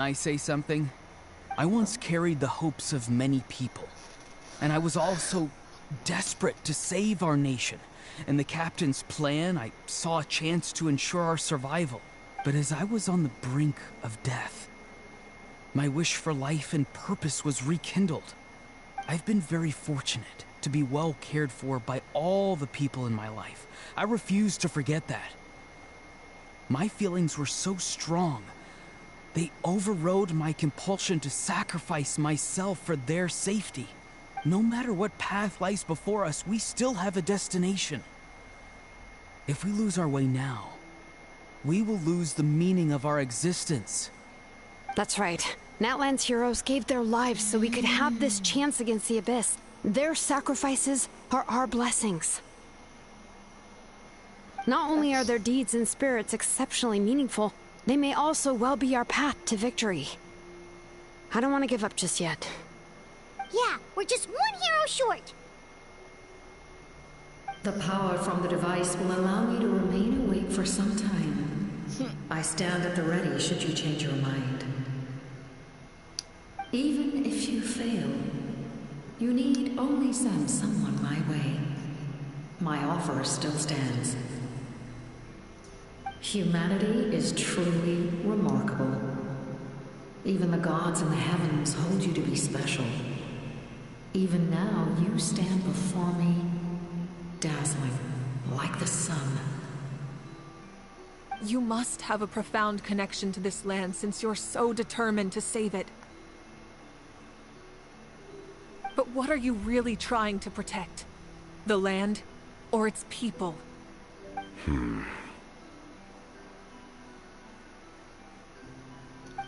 I say something? I once carried the hopes of many people, and I was also desperate to save our nation. In the captain's plan, I saw a chance to ensure our survival. But as I was on the brink of death, my wish for life and purpose was rekindled. I've been very fortunate to be well cared for by all the people in my life. I refuse to forget that. My feelings were so strong, they overrode my compulsion to sacrifice myself for their safety. No matter what path lies before us, we still have a destination. If we lose our way now, we will lose the meaning of our existence. That's right. Natlan's heroes gave their lives so we could have this chance against the Abyss. Their sacrifices are our blessings. Not only are their deeds and spirits exceptionally meaningful, they may also well be our path to victory. I don't want to give up just yet. Yeah, we're just one hero short. The power from the device will allow me to remain awake for some time. I stand at the ready should you change your mind. Even if you fail, you need only send someone my way. My offer still stands. Humanity is truly remarkable. Even the gods in the heavens hold you to be special. Even now, you stand before me, dazzling like the sun. You must have a profound connection to this land since you're so determined to save it. But what are you really trying to protect? The land or its people?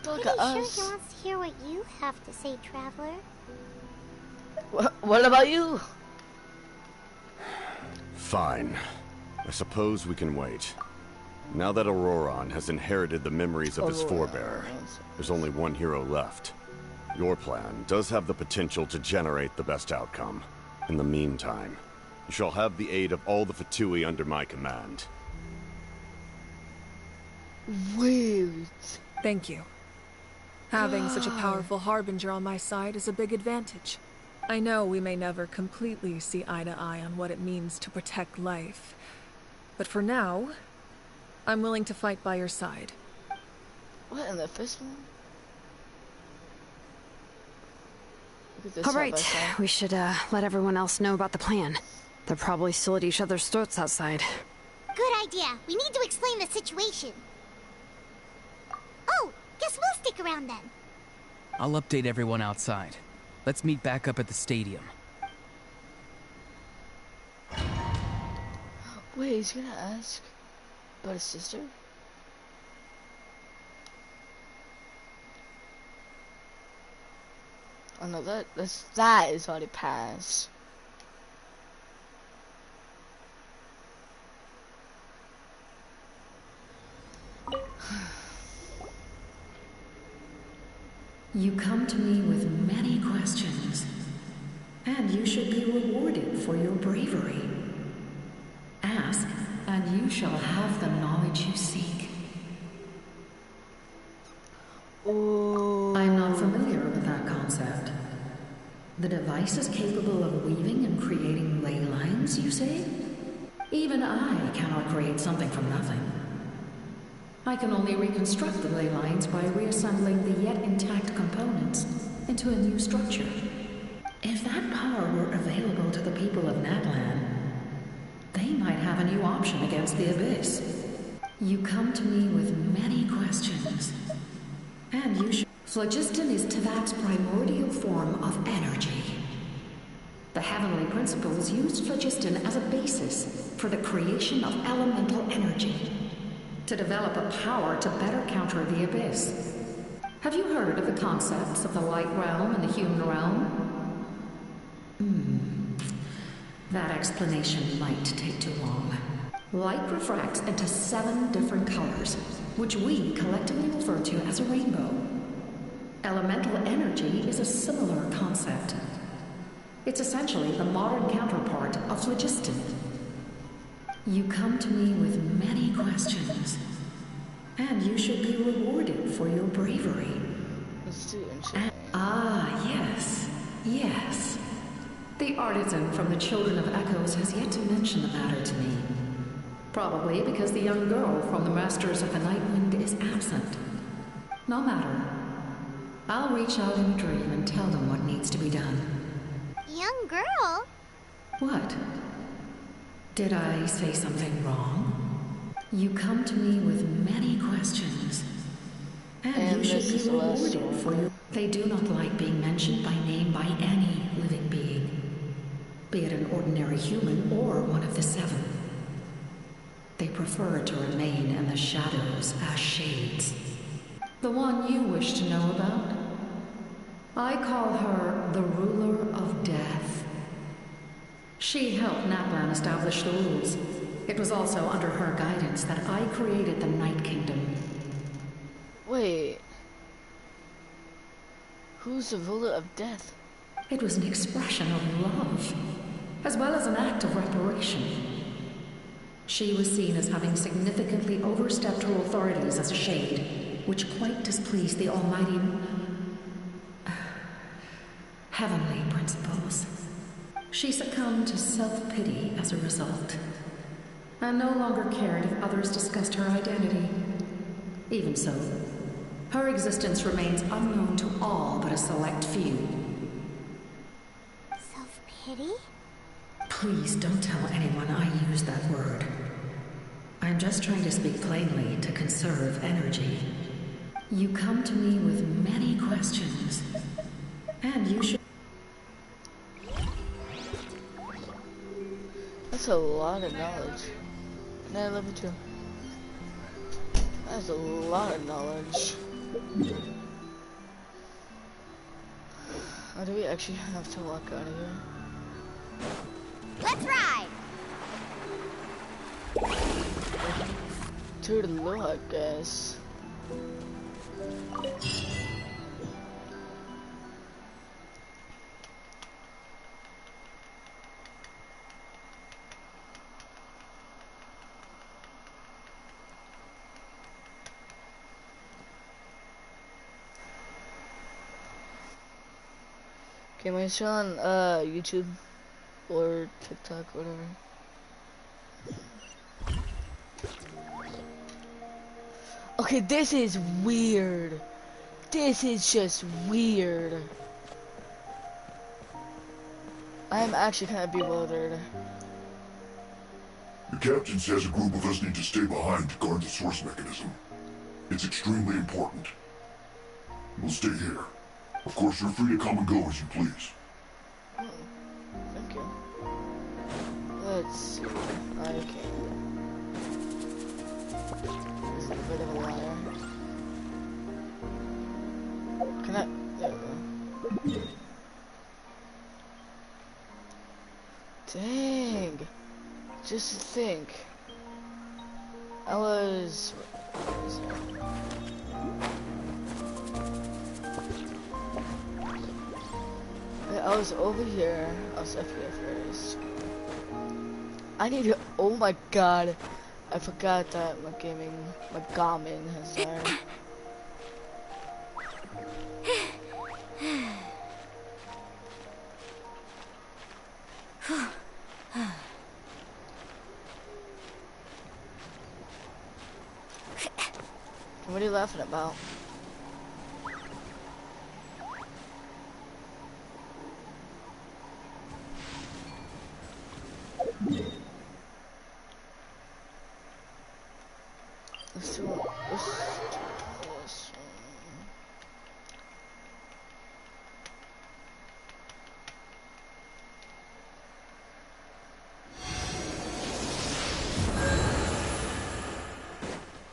Look Pretty at sure us. he wants to hear what you have to say, Traveler. What about you? Fine. I suppose we can wait. Now that Auroron has inherited the memories of his forebear, there's only one hero left. Your plan does have the potential to generate the best outcome. In the meantime, you shall have the aid of all the Fatui under my command. Wait. Thank you. Having such a powerful harbinger on my side is a big advantage. I know we may never completely see eye to eye on what it means to protect life, but for now, I'm willing to fight by your side. What in the first one? All right, we should let everyone else know about the plan. They're probably still at each other's throats outside. Good idea. We need to explain the situation. Oh, guess we'll stick around then. I'll update everyone outside. Let's meet back up at the stadium. Wait, he's gonna ask about his sister? Oh no, that is already passed. You come to me with many questions, and you should be rewarded for your bravery. Ask, and you shall have the knowledge you seek. Oh. I'm not familiar with that concept. The device is capable of weaving and creating ley lines, you say? Even I cannot create something from nothing. I can only reconstruct the ley lines by reassembling the yet intact components into a new structure. If that power were available to the people of Natlan, they might have a new option against the Abyss. You come to me with many questions, and you should... Phlogiston is Tevat's primordial form of energy. The heavenly principles used phlogiston as a basis for the creation of elemental energy, to develop a power to better counter the Abyss. Have you heard of the concepts of the light realm and the human realm? That explanation might take too long. Light refracts into 7 different colors, which we collectively refer to as a rainbow. Elemental energy is a similar concept. It's essentially the modern counterpart of phlogiston. You come to me with many questions, and you should be rewarded for your bravery. Let's do enchant. Ah, yes. Yes. The artisan from the Children of Echoes has yet to mention the matter to me. Probably because the young girl from the Masters of the Nightwind is absent. No matter. I'll reach out in a dream and tell them what needs to be done. Young girl? What? Did I say something wrong? You come to me with many questions. And you should be rewarded for your... They do not like being mentioned by name by any living being. Be it an ordinary human or one of the seven. They prefer to remain in the shadows as shades. The one you wish to know about? I call her the Ruler of Death. She helped Naplan establish the rules. It was also under her guidance that I created the Night Kingdom. Wait. Who's the Ruler of Death? It was an expression of love, as well as an act of reparation. She was seen as having significantly overstepped her authorities as a shade, which quite displeased the almighty... heavenly principles. She succumbed to self-pity as a result, and no longer cared if others discussed her identity. Even so, her existence remains unknown to all but a select few. Self-pity? Please don't tell anyone I used that word. I'm just trying to speak plainly to conserve energy. You come to me with many questions, and you should... That's a lot of knowledge. Nah, level 2. That's a lot of knowledge. Oh, do we actually have to walk out of here? Let's ride! Toodaloo, I guess. Okay, am I still on YouTube or TikTok, whatever? Okay, this is weird. This is just weird. I'm actually kind of bewildered. The captain says a group of us need to stay behind to guard the source mechanism. It's extremely important. We'll stay here. Of course, you're free to come and go as you please. Oh, thank you. Let's see. Okay. This is a bit of a liar. Can I? There we go. Dang. Just to think. I was... I was over here. I was up here first. I need to... Oh my god. I forgot that my Garmin has there. What are you laughing about? Let's do this.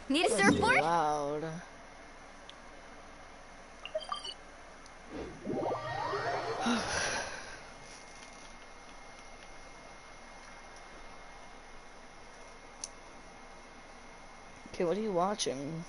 Need a surfboard? Loud. Okay, what are you watching?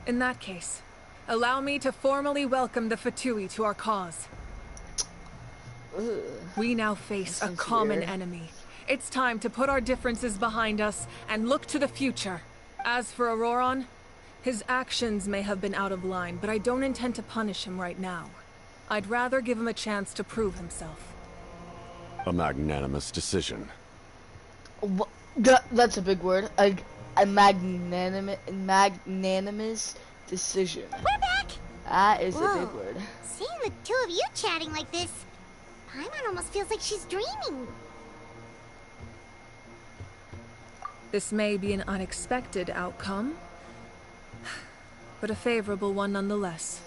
In that case, allow me to formally welcome the Fatui to our cause. Ugh. We now face a Sounds common weird. enemy. It's time to put our differences behind us and look to the future. As for Auroron, his actions may have been out of line, but I don't intend to punish him right now. I'd rather give him a chance to prove himself. A magnanimous decision. That's a big word. A magnanimous decision. We're back! That is a Whoa. big word. Seeing the two of you chatting like this, Paimon almost feels like she's dreaming. This may be an unexpected outcome, but a favorable one nonetheless.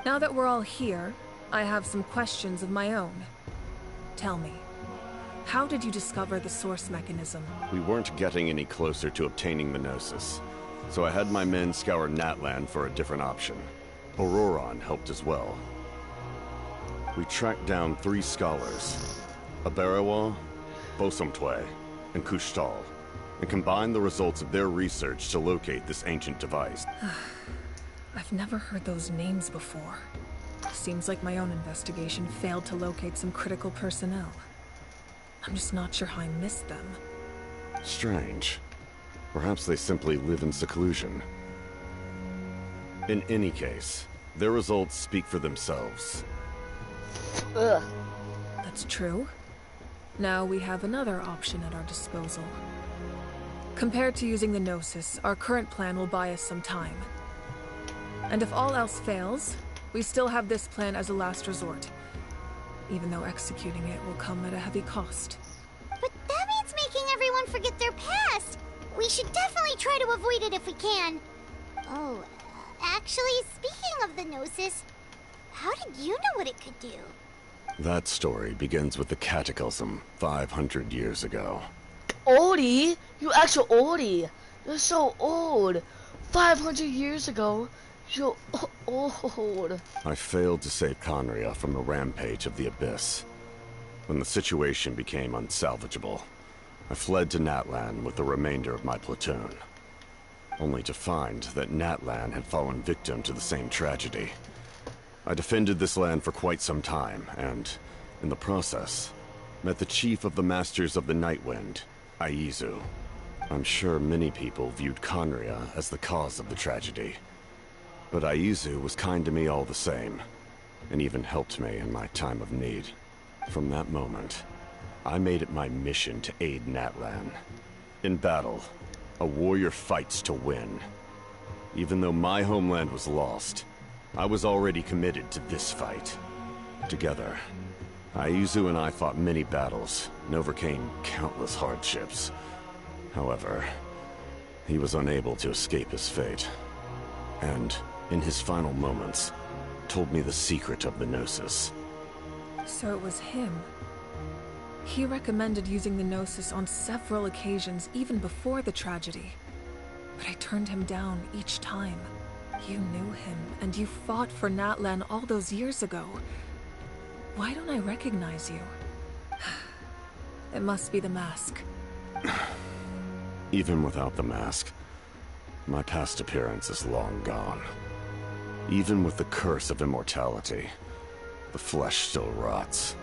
Now that we're all here, I have some questions of my own. Tell me, how did you discover the source mechanism? We weren't getting any closer to obtaining the Gnosis, so I had my men scour Natlan for a different option. Auroron helped as well. We tracked down 3 scholars, Aberawa, Bosomtwe, and Kushtal, and combined the results of their research to locate this ancient device. I've never heard those names before. Seems like my own investigation failed to locate some critical personnel. I'm just not sure how I missed them. Strange. Perhaps they simply live in seclusion. In any case, their results speak for themselves. Ugh. That's true. Now we have another option at our disposal. Compared to using the Gnosis, our current plan will buy us some time. And if all else fails, we still have this plan as a last resort. Even though executing it will come at a heavy cost. But that means making everyone forget their past. We should definitely try to avoid it if we can. Oh, actually, speaking of the Gnosis, how did you know what it could do? That story begins with the Cataclysm 500 years ago. Oldie? You actual oldie. You're so old. 500 years ago, you're old. I failed to save Conria from the rampage of the Abyss. When the situation became unsalvageable, I fled to Natlan with the remainder of my platoon. Only to find that Natlan had fallen victim to the same tragedy. I defended this land for quite some time, and, in the process, met the chief of the Masters of the Nightwind, Aizu. I'm sure many people viewed Conria as the cause of the tragedy. But Aizu was kind to me all the same, and even helped me in my time of need. From that moment, I made it my mission to aid Natlan. In battle, a warrior fights to win. Even though my homeland was lost, I was already committed to this fight. Together, Aizu and I fought many battles and overcame countless hardships. However, he was unable to escape his fate. And, in his final moments, told me the secret of the Gnosis. So it was him. He recommended using the Gnosis on several occasions, even before the tragedy. But I turned him down each time. You knew him, and you fought for Natlan all those years ago. Why don't I recognize you? It must be the mask. Even without the mask, my past appearance is long gone. Even with the curse of immortality, the flesh still rots.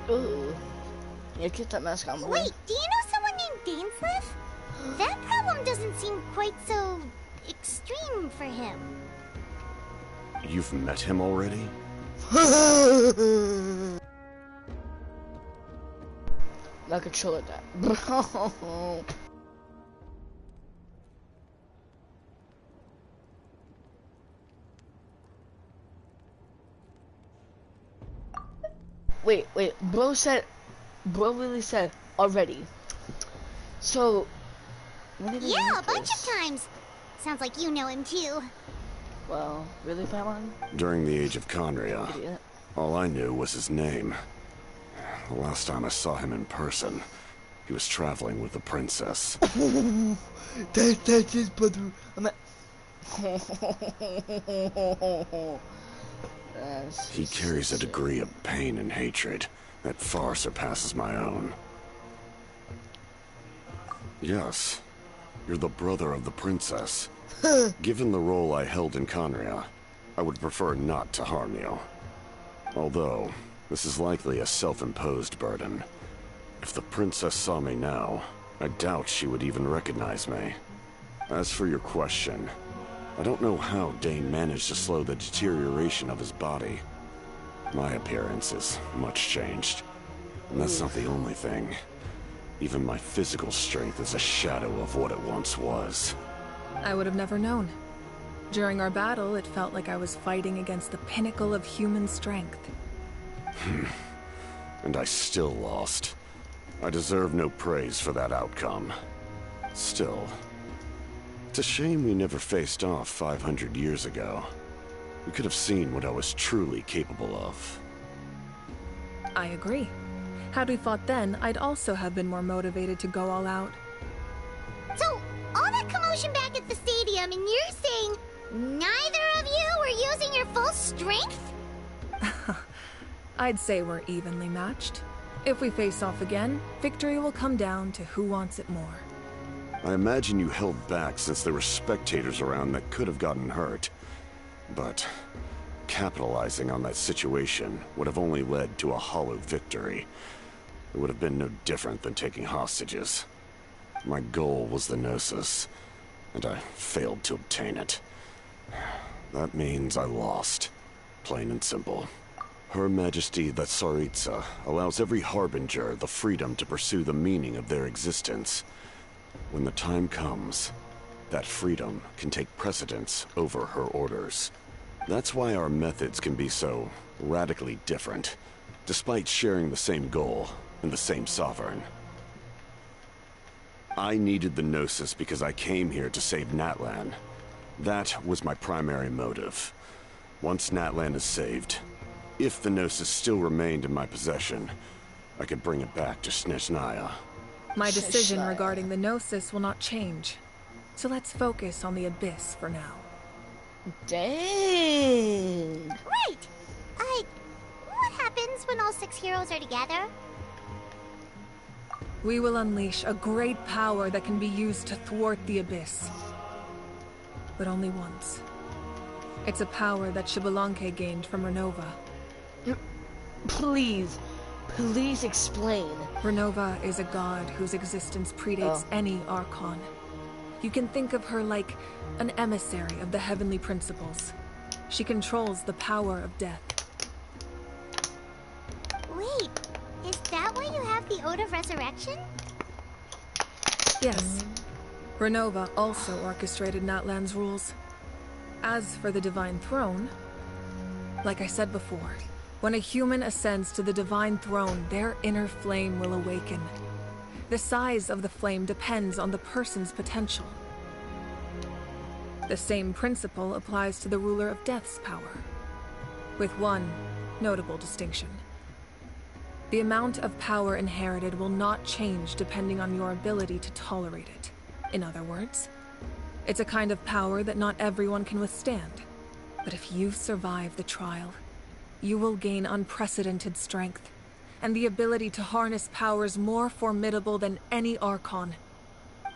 Ooh. Yeah, get that mask on, boy. Wait, do you know someone named Dainsleif? That problem doesn't seem quite so extreme for him. You've met him already? Not control that. Bro. Wait, bro really said already. So, when did he Yeah, meet a bunch this? of times. Sounds like you know him too. Well, really, Paimon? During the age of Conria, Idiot. all I knew was his name. The last time I saw him in person, he was traveling with the princess. That's his brother. He carries a degree of pain and hatred that far surpasses my own. Yes, You're the brother of the princess. Given the role I held in Conria, I would prefer not to harm you. Although, this is likely a self-imposed burden. If the princess saw me now, I doubt she would even recognize me. As for your question, I don't know how Dane managed to slow the deterioration of his body. My appearance is much changed. And that's not the only thing. Even my physical strength is a shadow of what it once was. I would have never known. During our battle, it felt like I was fighting against the pinnacle of human strength. And I still lost. I deserve no praise for that outcome. Still, it's a shame we never faced off 500 years ago. We could have seen what I was truly capable of. I agree. Had we fought then, I'd also have been more motivated to go all out. So, all that commotion back at the stadium, and you're saying neither of you were using your full strength? I'd say we're evenly matched. If we face off again, victory will come down to who wants it more. I imagine you held back since there were spectators around that could have gotten hurt. But capitalizing on that situation would have only led to a hollow victory. It would have been no different than taking hostages. My goal was the Gnosis, and I failed to obtain it. That means I lost. Plain and simple. Her Majesty the Tsaritsa allows every Harbinger the freedom to pursue the meaning of their existence. When the time comes, that freedom can take precedence over her orders. That's why our methods can be so radically different, despite sharing the same goal and the same sovereign. I needed the Gnosis because I came here to save Natlan. That was my primary motive. Once Natlan is saved, if the Gnosis still remained in my possession, I could bring it back to Snezhnaya. My decision regarding the Gnosis will not change. So let's focus on the Abyss for now. Dang. Right! What happens when all 6 heroes are together? We will unleash a great power that can be used to thwart the Abyss. But only once. It's a power that Xbalanque gained from Renova. Please explain. Renova is a god whose existence predates any Archon. You can think of her like an emissary of the heavenly principles. She controls the power of death. Wait, is that why you have the Ode of Resurrection? Yes. Renova also orchestrated Natlan's rules. As for the Divine Throne, like I said before, when a human ascends to the Divine Throne, their inner flame will awaken. The size of the flame depends on the person's potential. The same principle applies to the ruler of Death's power, with one notable distinction. The amount of power inherited will not change depending on your ability to tolerate it. In other words, it's a kind of power that not everyone can withstand. But if you survive the trial, you will gain unprecedented strength, and the ability to harness powers more formidable than any Archon.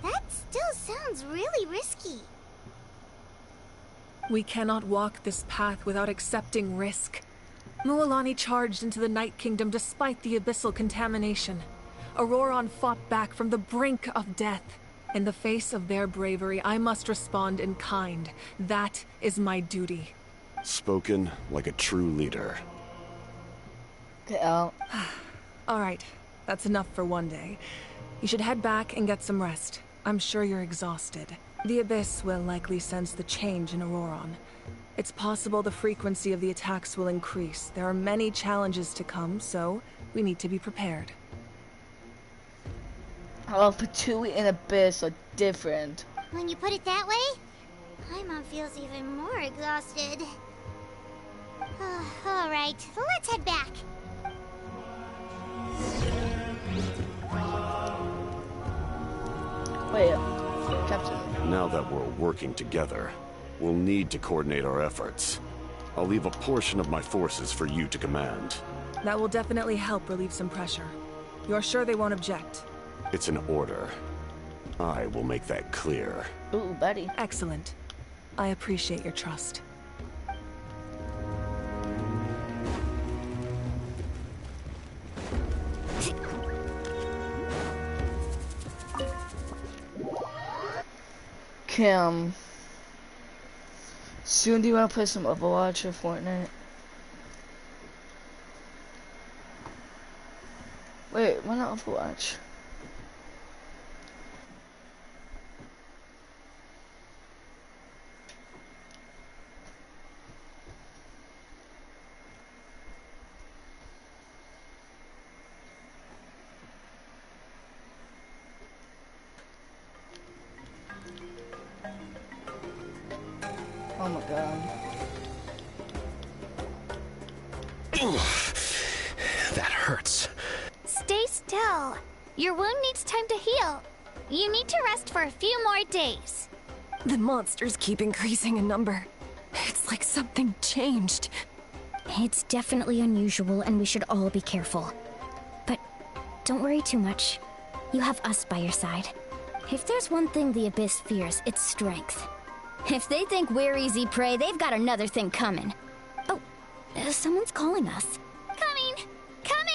That still sounds really risky. We cannot walk this path without accepting risk. Mualani charged into the Night Kingdom despite the abyssal contamination. Auroron fought back from the brink of death. In the face of their bravery, I must respond in kind. That is my duty. Spoken like a true leader. All right, that's enough for one day. You should head back and get some rest. I'm sure you're exhausted. The Abyss will likely sense the change in Auroron. It's possible the frequency of the attacks will increase. There are many challenges to come, so we need to be prepared. Oh, Patui and Abyss are different. When you put it that way, Paimon feels even more exhausted. Alright, let's head back. Wait, Captain. Now that we're working together, we'll need to coordinate our efforts. I'll leave a portion of my forces for you to command. That will definitely help relieve some pressure. You're sure they won't object? It's an order. I will make that clear. Ooh, buddy. Excellent. I appreciate your trust. Kim. Soon do you want to play some Overwatch or Fortnite? Wait, why not Overwatch? Oh my god. That hurts. Stay still. Your wound needs time to heal. You need to rest for a few more days. The monsters keep increasing in number. It's like something changed. It's definitely unusual, and we should all be careful. But don't worry too much. You have us by your side. If there's one thing the Abyss fears, it's strength. If they think we're easy prey, they've got another thing coming. Oh, someone's calling us. Coming! Coming!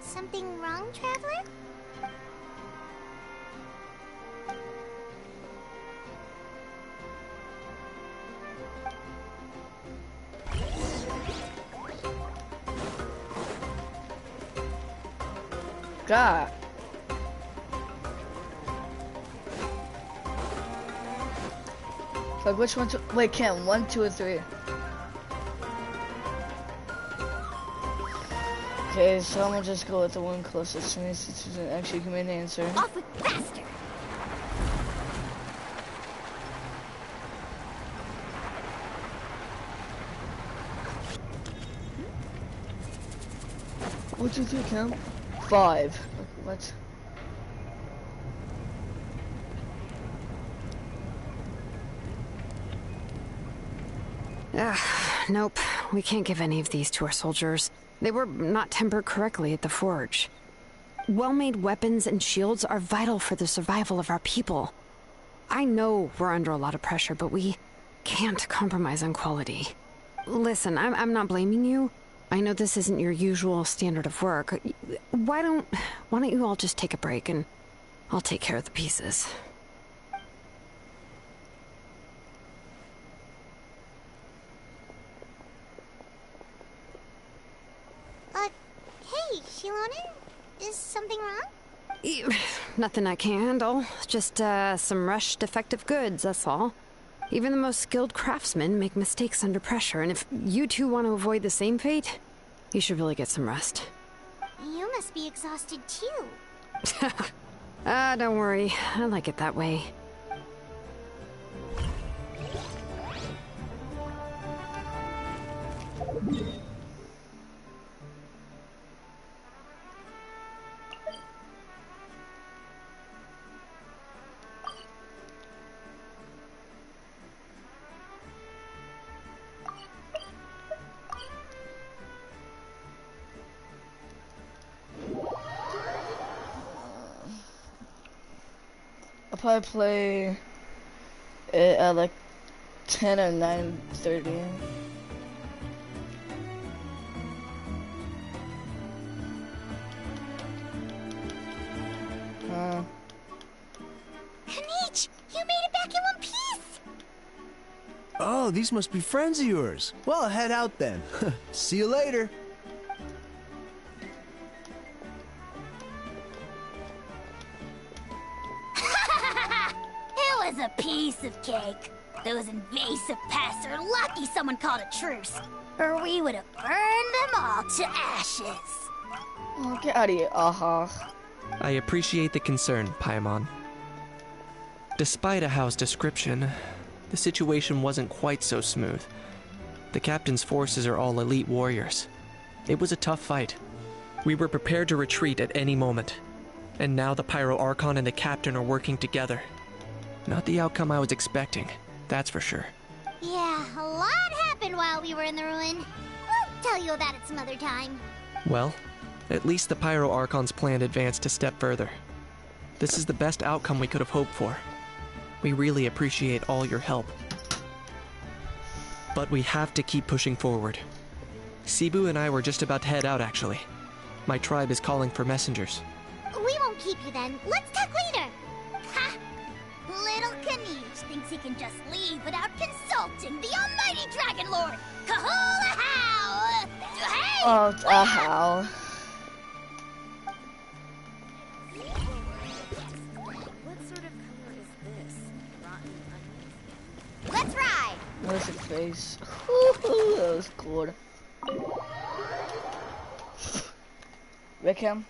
Something wrong, Traveler? God. Like which one to wait, Kim, 1, 2, or 3? Okay, so I'm gonna just go with the one closest to me since you didn't actually give me an answer. Off with faster! What do you think, Kim? 5. What? Nope. We can't give any of these to our soldiers. They were not tempered correctly at the forge. Well-made weapons and shields are vital for the survival of our people. I know we're under a lot of pressure, but we can't compromise on quality. Listen, I'm not blaming you. I know this isn't your usual standard of work. Why don't you all just take a break and I'll take care of the pieces. Hey, Shilana? Is something wrong? Nothing I can handle. Just, some rushed defective goods, that's all. Even the most skilled craftsmen make mistakes under pressure, and if you two want to avoid the same fate, you should really get some rest. You must be exhausted too. Don't worry. I like it that way. I'll probably play it at like 10 or 9:30. Hanich, you made it back in one piece! Oh, these must be friends of yours. Well, head out then. See you later. It was a piece of cake. Those invasive pests are lucky someone called a truce, or we would have burned them all to ashes. Oh, get out of here, I appreciate the concern, Paimon. Despite Ahau's description, the situation wasn't quite so smooth. The captain's forces are all elite warriors. It was a tough fight. We were prepared to retreat at any moment. And now the Pyro Archon and the captain are working together. Not the outcome I was expecting, that's for sure. Yeah, a lot happened while we were in the ruin. We'll tell you about it some other time. Well, At least the Pyro Archon's plan advanced a step further. This is the best outcome we could have hoped for. We really appreciate all your help. But we have to keep pushing forward. Cebu and I were just about to head out, actually. My tribe is calling for messengers. We won't keep you then. Let's talk later. Ha! Little Kanish thinks he can just leave without consulting the almighty Dragon Lord. Kahula how! Hey! Oh, how? Let's ride! Where's his face? Woohoo, that was cool. Rick him.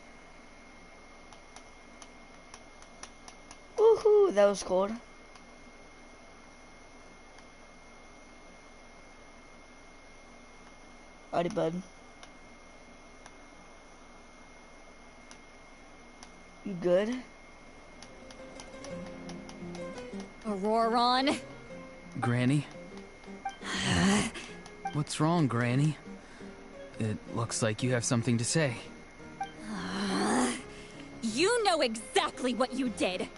Woohoo, that was cool. Alrighty, bud. You good? Auroron? Granny? What's wrong, Granny? It looks like you have something to say. You know exactly what you did.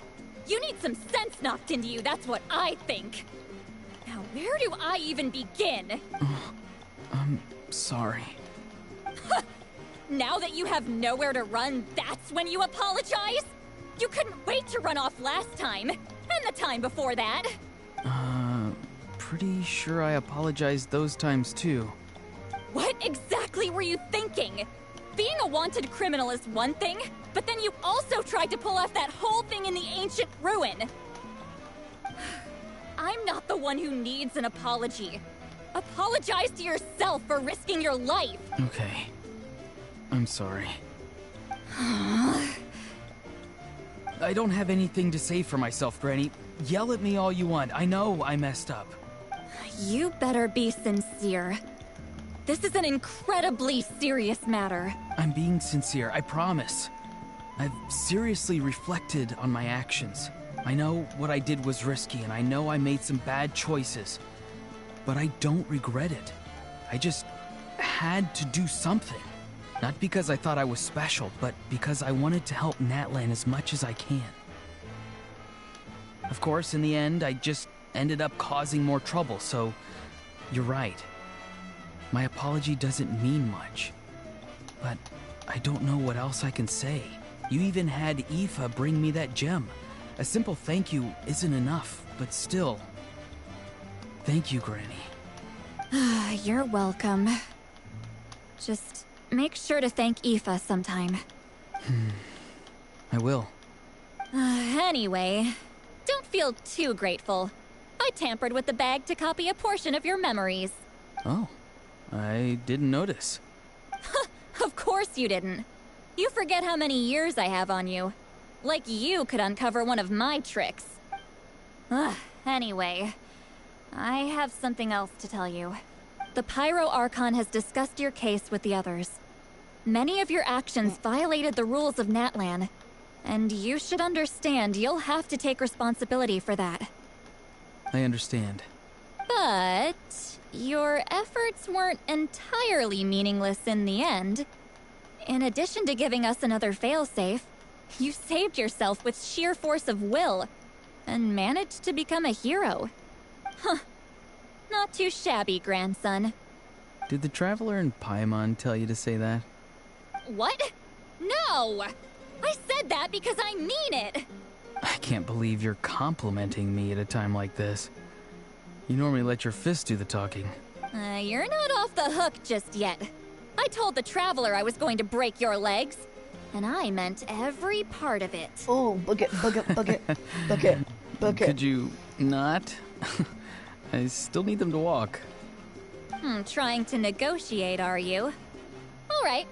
You need some sense knocked into you, that's what I think. Now, where do I even begin? I'm sorry. Now that you have nowhere to run, that's when you apologize? You couldn't wait to run off last time, and the time before that. Pretty sure I apologized those times too. What exactly were you thinking? Being a wanted criminal is one thing, but then you also tried to pull off that whole thing in the ancient ruin. I'm not the one who needs an apology. Apologize to yourself for risking your life. Okay. I'm sorry. I don't have anything to say for myself, Granny. Yell at me all you want. I know I messed up. You better be sincere. This is an incredibly serious matter. I'm being sincere, I promise. I've seriously reflected on my actions. I know what I did was risky, and I know I made some bad choices. But I don't regret it. I just had to do something. Not because I thought I was special, but because I wanted to help Natlan as much as I can. Of course, in the end, I just ended up causing more trouble, so you're right. My apology doesn't mean much. But I don't know what else I can say. You even had Aoife bring me that gem. A simple thank you isn't enough, but still. Thank you, Granny. You're welcome. Just make sure to thank Aoife sometime. I will. Anyway, don't feel too grateful. I tampered with the bag to copy a portion of your memories. Oh, I didn't notice. Of course you didn't. You forget how many years I have on you. Like you could uncover one of my tricks. Anyway, I have something else to tell you. The Pyro Archon has discussed your case with the others. Many of your actions violated the rules of Natlan, and you should understand you'll have to take responsibility for that. I understand. But your efforts weren't entirely meaningless in the end. In addition to giving us another failsafe, you saved yourself with sheer force of will and managed to become a hero. Huh. Not too shabby, grandson. Did the Traveler in Paimon tell you to say that? What? No! I said that because I mean it! I can't believe you're complimenting me at a time like this. You normally let your fist do the talking. You're not off the hook just yet. I told the Traveler I was going to break your legs, and I meant every part of it. Oh, bucket. Could you not? I still need them to walk. Trying to negotiate, are you? All right.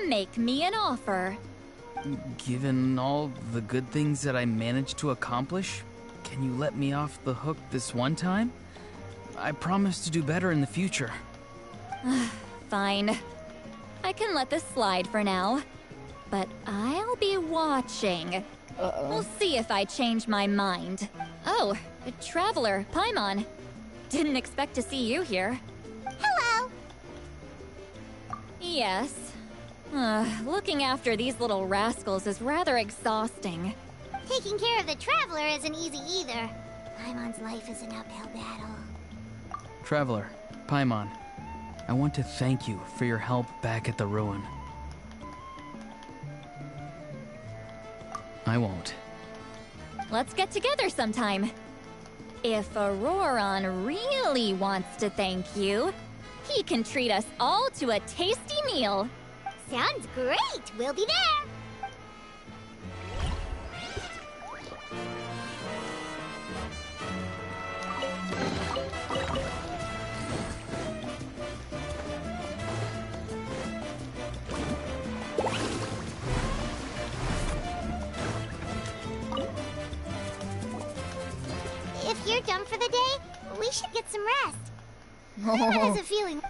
Make me an offer. Given all the good things that I managed to accomplish, can you let me off the hook this one time? I promise to do better in the future. Fine. I can let this slide for now. But I'll be watching. We'll see if I change my mind. Oh, a Traveler, Paimon. Didn't expect to see you here. Hello! Yes. Looking after these little rascals is rather exhausting. Taking care of the Traveler isn't easy either. Paimon's life is an uphill battle. Traveler, Paimon, I want to thank you for your help back at the ruin. I won't. Let's get together sometime. If Auroron really wants to thank you, he can treat us all to a tasty meal. Sounds great! We'll be there! If you're done for the day, we should get some rest. Paimon has a feeling.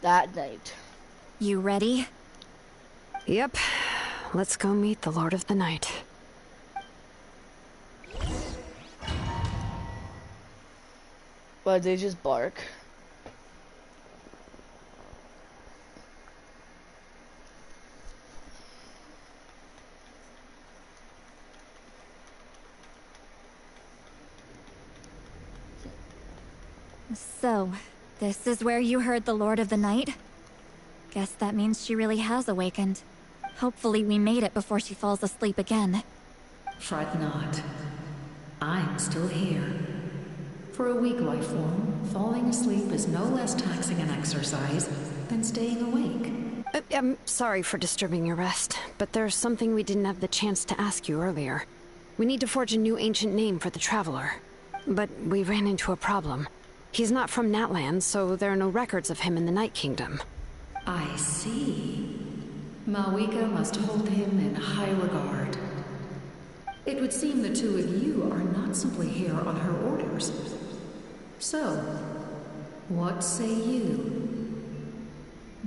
That night. You ready? Yep. Let's go meet the Lord of the Night. But they just bark. So, this is where you heard the Lord of the Night? Guess that means she really has awakened. Hopefully we made it before she falls asleep again. Fret not. I'm still here. For a weak life form, falling asleep is no less taxing an exercise than staying awake. I'm sorry for disturbing your rest, but there's something we didn't have the chance to ask you earlier. We need to forge a new ancient name for the Traveler. But we ran into a problem. He's not from Natlan, so there are no records of him in the Night Kingdom. I see. Malwika must hold him in high regard. It would seem the two of you are not simply here on her orders. So, what say you?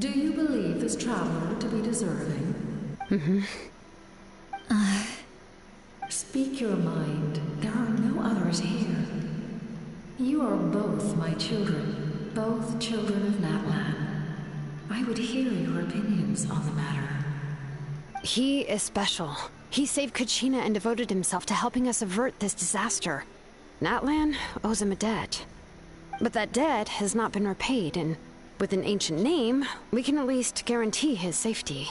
Do you believe this traveler to be deserving? Speak your mind. There are no others here. You are both my children, both children of Natlan. I would hear your opinions on the matter. He is special. He saved Kachina and devoted himself to helping us avert this disaster. Natlan owes him a debt. But that debt has not been repaid, and with an ancient name, we can at least guarantee his safety.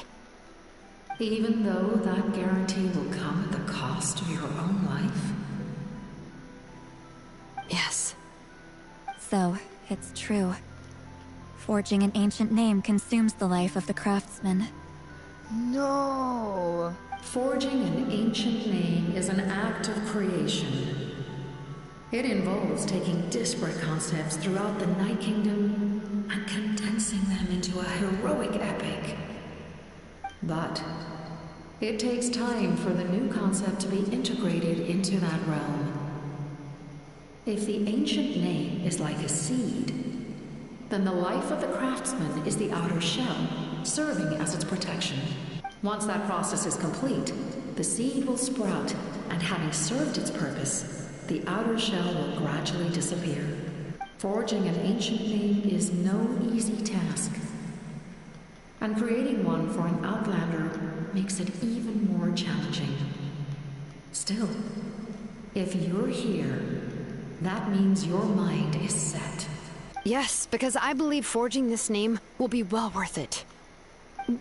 Even though that guarantee will come at the cost of your own life? Yes. So, it's true. Forging an ancient name consumes the life of the craftsman. No. Forging an ancient name is an act of creation. It involves taking disparate concepts throughout the Night Kingdom and condensing them into a heroic epic. But it takes time for the new concept to be integrated into that realm. If the ancient name is like a seed, then the life of the craftsman is the outer shell, serving as its protection. Once that process is complete, the seed will sprout, and having served its purpose, the outer shell will gradually disappear. Forging an ancient name is no easy task, and creating one for an outlander makes it even more challenging. Still, if you're here, that means your mind is set. Yes, because I believe forging this name will be well worth it.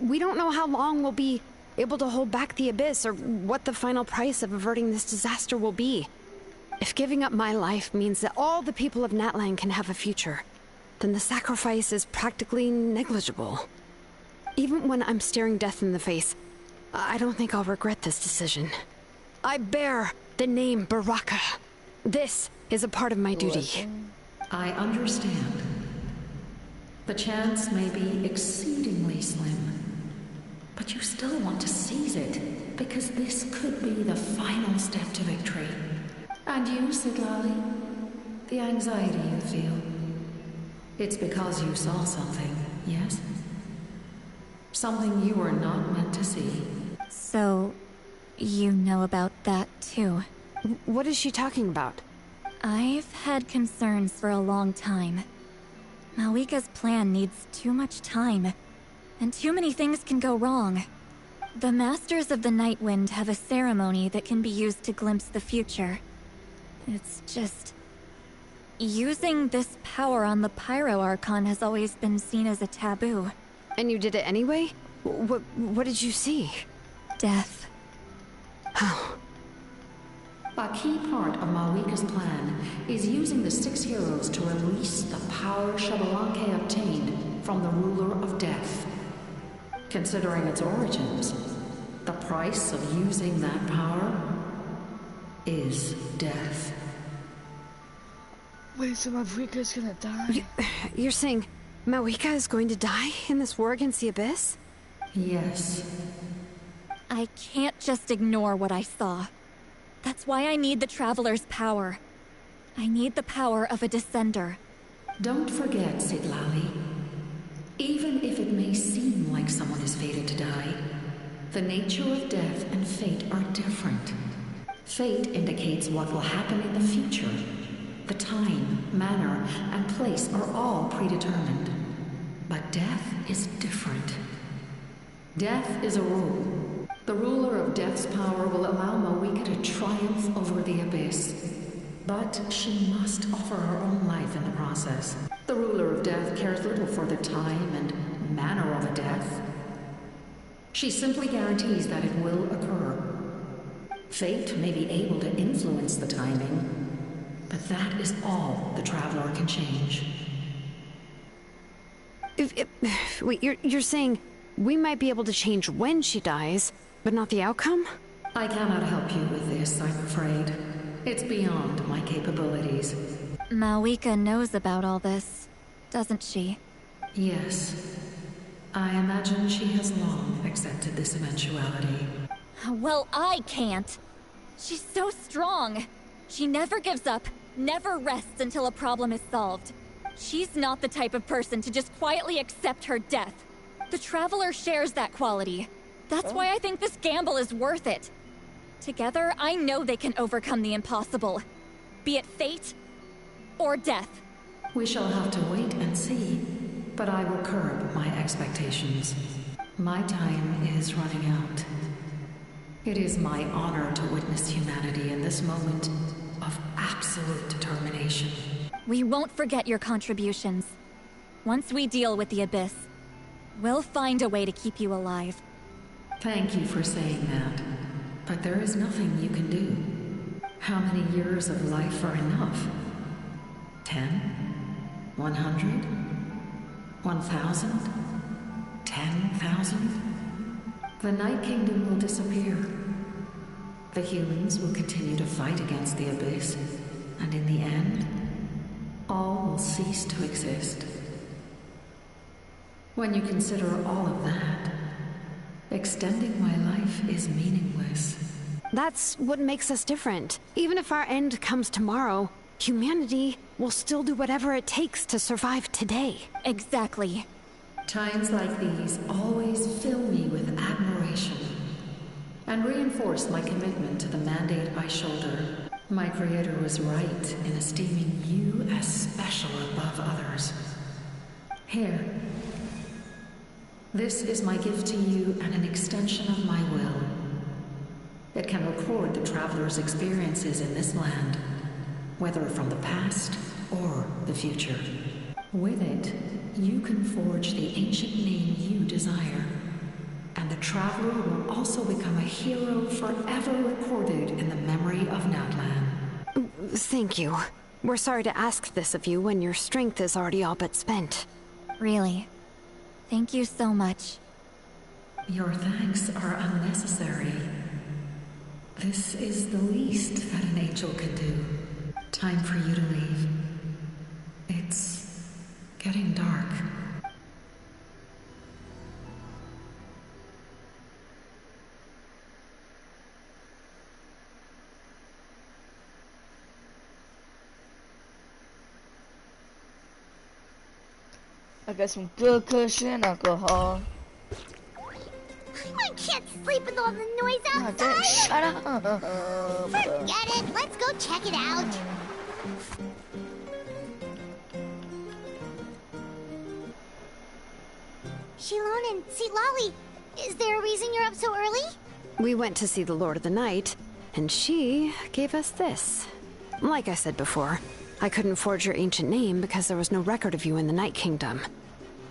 We don't know how long we'll be able to hold back the Abyss or what the final price of averting this disaster will be. If giving up my life means that all the people of Natlan can have a future, then the sacrifice is practically negligible. Even when I'm staring death in the face, I don't think I'll regret this decision. I bear the name Baraka. This is a part of my duty. I understand. The chance may be exceedingly slim, but you still want to seize it, because this could be the final step to victory. And you, Siglali, the anxiety you feel, it's because you saw something, yes? Something you were not meant to see. So, you know about that too? What is she talking about? I've had concerns for a long time. Malika's plan needs too much time, and too many things can go wrong. The Masters of the Night Wind have a ceremony that can be used to glimpse the future. It's just... using this power on the Pyro Archon has always been seen as a taboo. And you did it anyway? What did you see? Death. Oh. A key part of Malika's plan is using the 6 heroes to release the power Xbalanque obtained from the ruler of death. Considering its origins, the price of using that power is death. Wait, so Malika's gonna die? You're saying Malika is going to die in this war against the Abyss? Yes. I can't just ignore what I saw. That's why I need the Traveler's power. I need the power of a Descender. Don't forget, Citlali. Even if it may seem like someone is fated to die, the nature of death and fate are different. Fate indicates what will happen in the future. The time, manner, and place are all predetermined. But death is different. Death is a rule. The ruler of death's power will allow Malika to triumph over the Abyss. But she must offer her own life in the process. The ruler of death cares little for the time and manner of a death. She simply guarantees that it will occur. Fate may be able to influence the timing, but that is all the Traveler can change. Wait, you're saying we might be able to change when she dies, but not the outcome? I cannot help you with this, I'm afraid. It's beyond my capabilities. Malika knows about all this, doesn't she? Yes. I imagine she has long accepted this eventuality. Well, I can't. She's so strong. She never gives up, never rests until a problem is solved. She's not the type of person to just quietly accept her death. The Traveler shares that quality. That's why I think this gamble is worth it. Together, I know they can overcome the impossible. Be it fate or death. We shall have to wait and see, but I will curb my expectations. My time is running out. It is my honor to witness humanity in this moment of absolute determination. We won't forget your contributions. Once we deal with the Abyss, we'll find a way to keep you alive. Thank you for saying that, but there is nothing you can do. How many years of life are enough? 10? 100? 1,000? 10,000? The Night Kingdom will disappear. The humans will continue to fight against the Abyss, and in the end, all will cease to exist. When you consider all of that, extending my life is meaningless. That's what makes us different. Even if our end comes tomorrow, humanity will still do whatever it takes to survive today. Exactly. Times like these always fill me with admiration and reinforce my commitment to the mandate I shoulder. My creator was right in esteeming you as special above others. Here. This is my gift to you and an extension of my will. It can record the Traveler's experiences in this land, whether from the past or the future. With it, you can forge the ancient name you desire, and the Traveler will also become a hero forever recorded in the memory of Natlan. Thank you. We're sorry to ask this of you when your strength is already all but spent. Really. Thank you so much. Your thanks are unnecessary. This is the least that an angel can do. Time for you to leave. It's getting dark. I got some good cushion alcohol. I can't sleep with all the noise outside. Shut up. Forget it. Let's go check it out. Shilon and Lolly, is there a reason you're up so early? We went to see the Lord of the Night, and she gave us this. Like I said before, I couldn't forge your ancient name because there was no record of you in the Night Kingdom.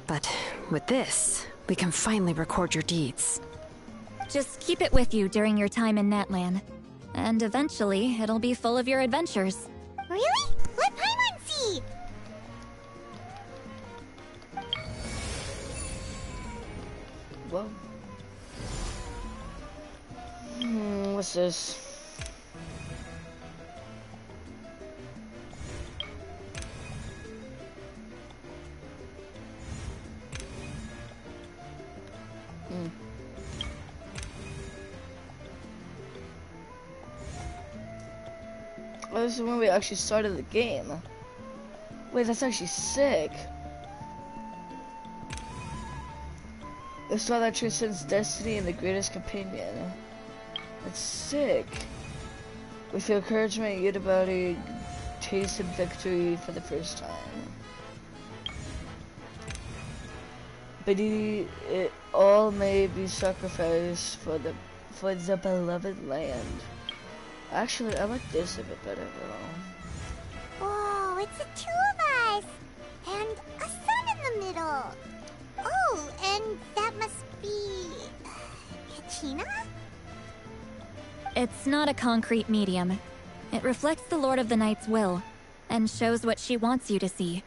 But with this, we can finally record your deeds. Just keep it with you during your time in Natlan. And eventually, it'll be full of your adventures. Really? Let Paimon see! Whoa. What's this? Oh, this is when we actually started the game. Wait, that's actually sick. The star that transcends destiny and the greatest companion. That's sick. With your encouragement, Yudabari tasted victory for the first time. But it all may be sacrificed for the beloved land. Actually, I like this a bit better though. Whoa, it's the two of us! And a sun in the middle! Oh, and that must be... Kachina? It's not a concrete medium. It reflects the Lord of the Night's will, and shows what she wants you to see.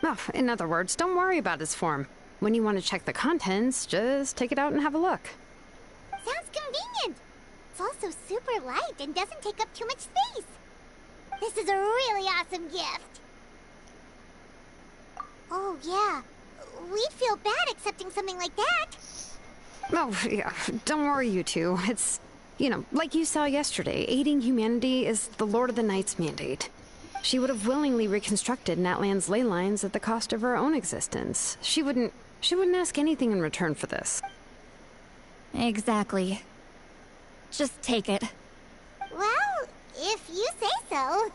Oh, in other words, don't worry about his form. When you want to check the contents, just take it out and have a look. Sounds convenient! It's also super light and doesn't take up too much space. This is a really awesome gift. Oh, yeah. We'd feel bad accepting something like that. Oh, yeah. Don't worry, you two. It's, you know, like you saw yesterday, aiding humanity is the Lord of the Night's mandate. She would have willingly reconstructed Natlan's ley lines at the cost of her own existence. She wouldn't ask anything in return for this. Exactly. Just take it. Well, if you say so.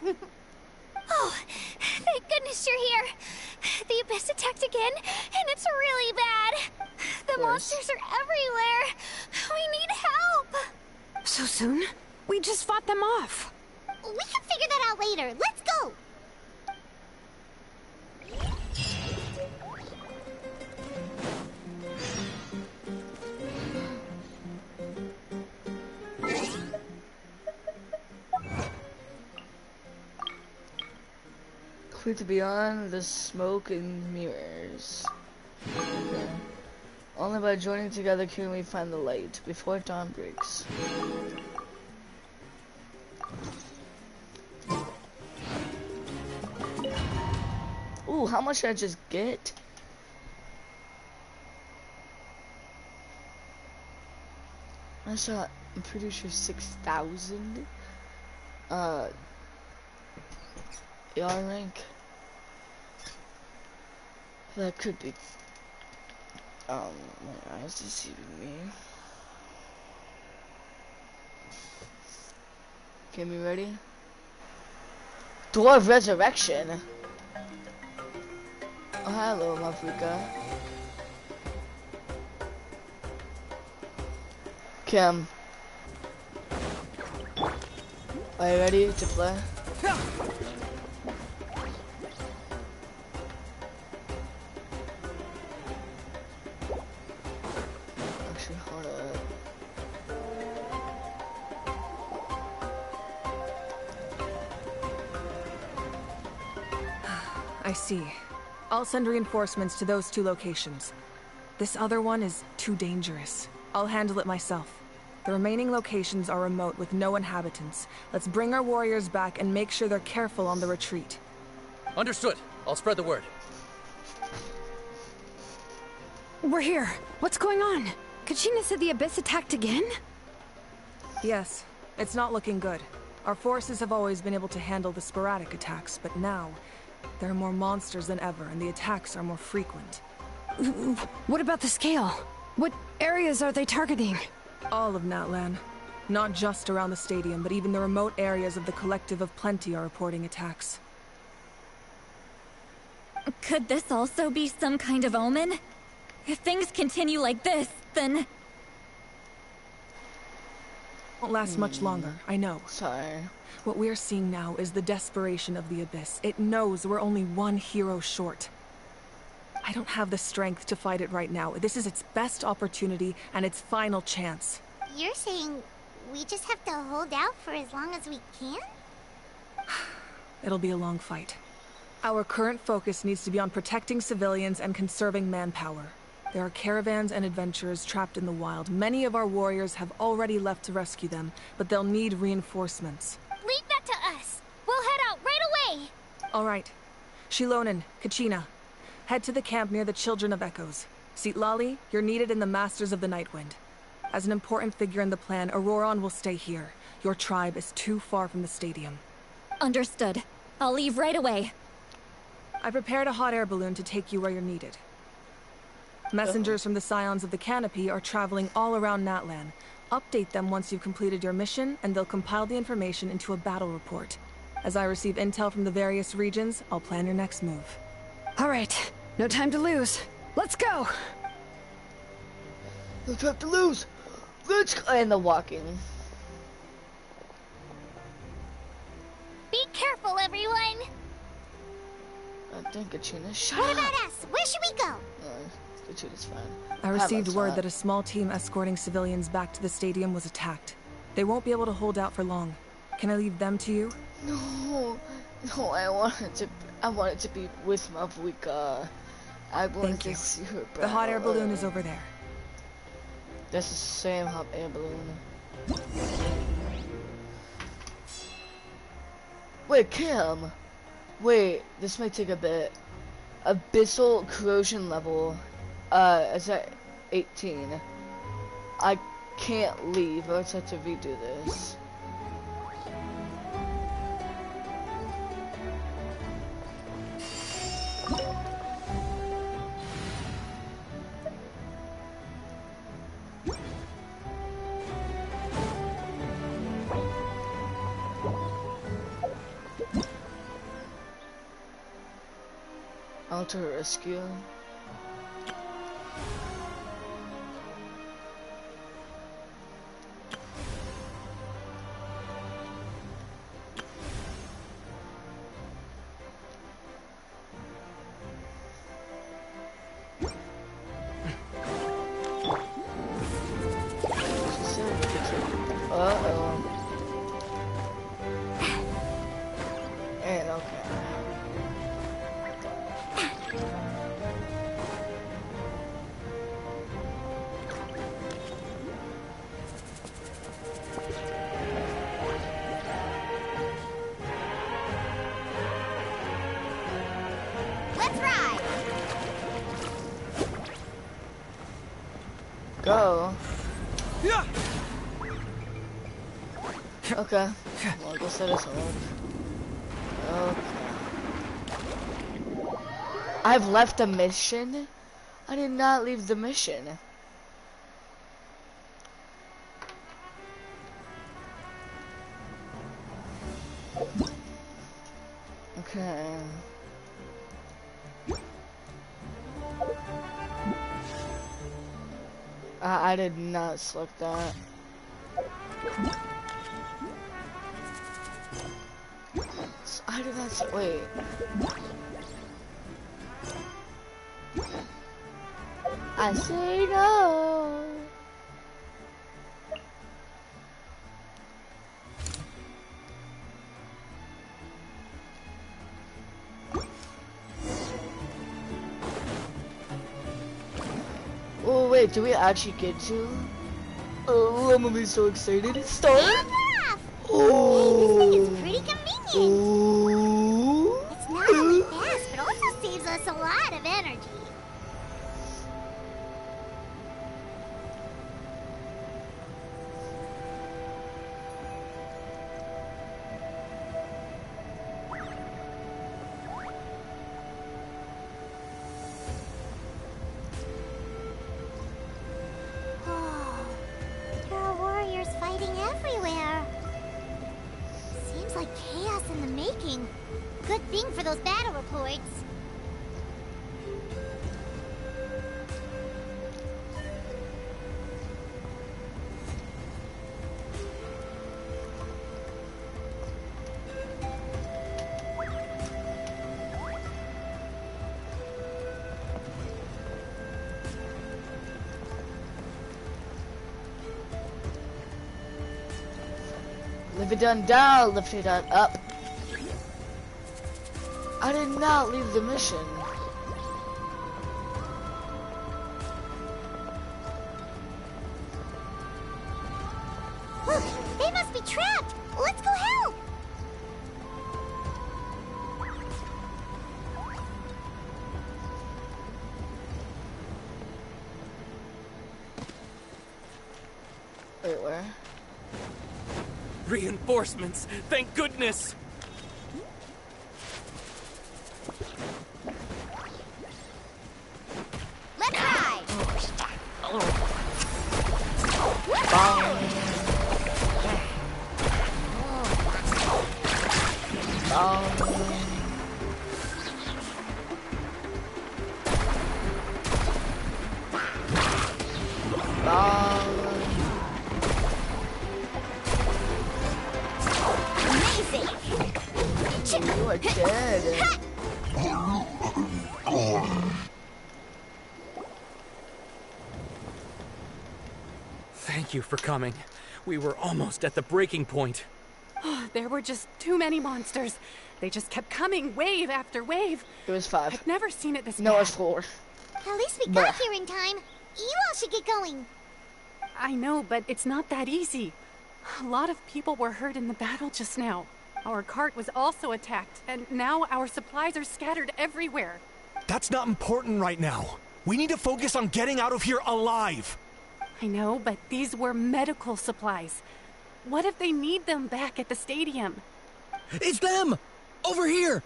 Oh, thank goodness you're here. The Abyss attacked again, and it's really bad. The monsters are everywhere. We need help. So soon? We just fought them off. We can figure that out later. Let's go. To beyond the smoke and mirrors. Okay. Only by joining together can we find the light before dawn breaks. Ooh, how much did I just get? I saw, I'm pretty sure 6,000. AR rank. That could be. My eyes deceiving me. Get me ready. Door of Resurrection. Oh, hello, Mafuka. Kim. Are you ready to play? I see. I'll send reinforcements to those 2 locations. This other one is too dangerous. I'll handle it myself. The remaining locations are remote with no inhabitants. Let's bring our warriors back and make sure they're careful on the retreat. Understood. I'll spread the word. We're here. What's going on? Kachina said the Abyss attacked again? Yes. It's not looking good. Our forces have always been able to handle the sporadic attacks, but now there are more monsters than ever, and the attacks are more frequent. What about the scale? What areas are they targeting? All of Natlan. Not just around the stadium, but even the remote areas of the Collective of Plenty are reporting attacks. Could this also be some kind of omen? If things continue like this, then... Won't last much longer, I know. Sorry. What we're seeing now is the desperation of the Abyss. It knows we're only one hero short. I don't have the strength to fight it right now. This is its best opportunity and its final chance. You're saying we just have to hold out for as long as we can? It'll be a long fight. Our current focus needs to be on protecting civilians and conserving manpower. There are caravans and adventurers trapped in the wild. Many of our warriors have already left to rescue them, but they'll need reinforcements. Leave that to us. We'll head out right away. All right. Shilonen, Kachina, head to the camp near the Children of Echoes. Citlali, you're needed in the Masters of the Nightwind. As an important figure in the plan, Auroron will stay here. Your tribe is too far from the stadium. Understood. I'll leave right away. I prepared a hot air balloon to take you where you're needed. Messengers from the Scions of the Canopy are traveling all around Natlan. Update them once you've completed your mission, and they'll compile the information into a battle report. As I receive intel from the various regions, I'll plan your next move. All right, no time to lose. Let's go! No time to lose! Let's go! And the walking. Be careful, everyone! I think Kachina, shut What up! about us? Where should we go? Kachina's fine. I received word that a small team escorting civilians back to the stadium was attacked. They won't be able to hold out for long. Can I leave them to you? No, I wanted to be with Mavuika. I wanted to see her battle. The hot air balloon is over there. That's the same hot air balloon. Wait, Kim! Wait, this might take a bit. Abyssal corrosion level, is at 18. I can't leave, let's have to redo this. To rescue. And okay. Go. Yeah. Okay. Well, I guess that is hard. Okay. I've left the mission? I did not leave the mission. Okay. I did not select that. I did not wait. I say no. Oh wait, do we actually get to? Oh, I'm gonna be so excited. Start. Oh, this thing is pretty convenient. Oh. It's not only fast, but also saves us a lot of energy. There are warriors fighting everywhere. like chaos in the making. Good thing for those battle reports. Live it done down, lift it on up. I did not leave the mission. Look, they must be trapped. Let's go help. Wait, where? Reinforcements! Thank goodness! Let's ride. You are dead. Thank you for coming. We were almost at the breaking point. There were just too many monsters. They just kept coming, wave after wave. It was 5. I've never seen it this No, bad. it's 4. At least we got here in time. You all should get going. I know, but it's not that easy. A lot of people were hurt in the battle just now. Our cart was also attacked, and now our supplies are scattered everywhere. That's not important right now. We need to focus on getting out of here alive. I know, but these were medical supplies. What if they need them back at the stadium? It's them! Over here!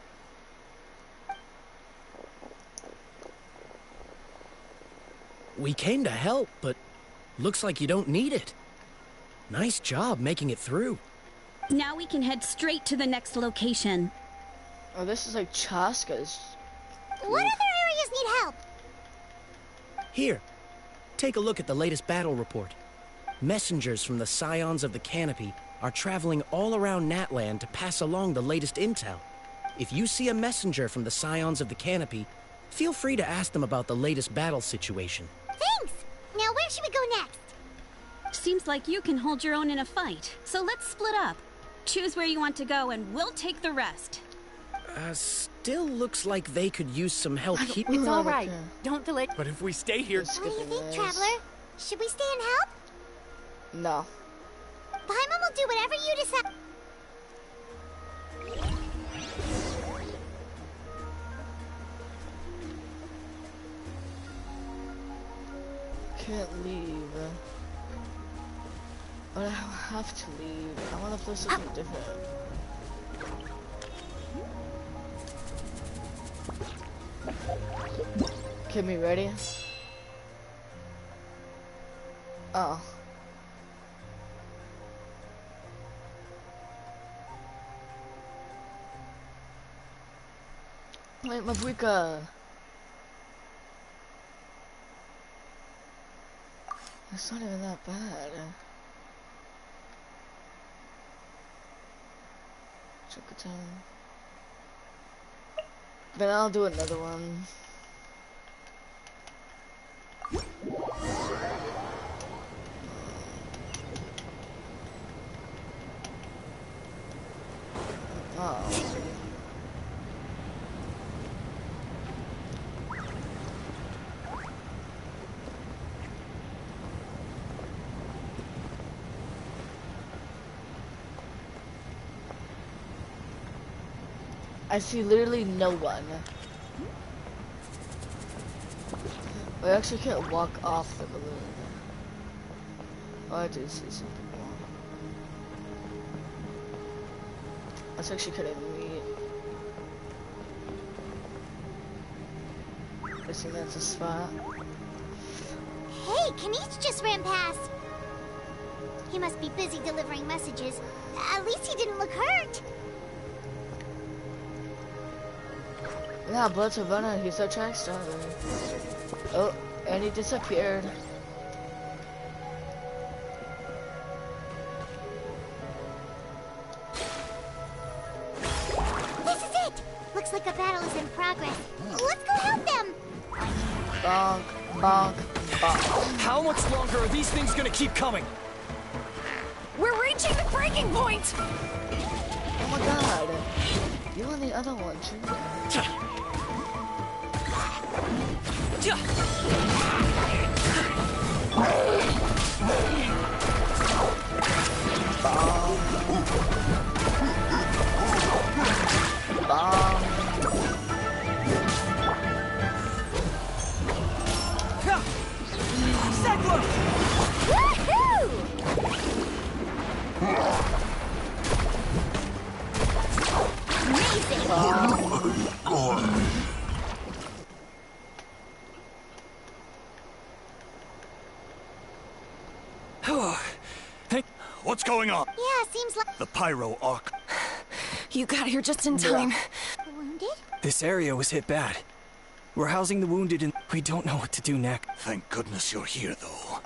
We came to help, but looks like you don't need it. Nice job making it through. Now we can head straight to the next location. Oh, this is like Chaska's. What other areas need help? Here, take a look at the latest battle report. Messengers from the Scions of the Canopy are traveling all around Natland to pass along the latest intel. If you see a messenger from the Scions of the Canopy, feel free to ask them about the latest battle situation. Thanks! Now where should we go next? Seems like you can hold your own in a fight, so let's split up. Choose where you want to go and we'll take the rest. Still looks like they could use some help here. It's all right. Don't delay. But if we stay here... What do you think, Traveler? Should we stay and help? No. Paimon will do whatever you decide. Can't leave. But I have to leave. I want to play something different. Get me ready. Oh. Wait, Mabuika. It's not even that bad. Check it out. Then I'll do another one. Oh. I see literally no one. I actually can't walk off the balloon. Oh, I do see some people. That's actually kind of neat. I think that's a spot. Hey, Kanish just ran past. He must be busy delivering messages. At least he didn't look hurt. Yeah, Blood's a runner. He's our track starter. Oh, and he disappeared. This is it! Looks like a battle is in progress. Let's go help them! Bonk, bonk, bonk. How much longer are these things gonna keep coming? We're reaching the breaking point! Oh my god. You and the other one, too. Hey, what's going on? Yeah, seems like... The Pyro Arc. You got here just in time. Wounded? This area was hit bad. We're housing the wounded and we don't know what to do next. Thank goodness you're here, though.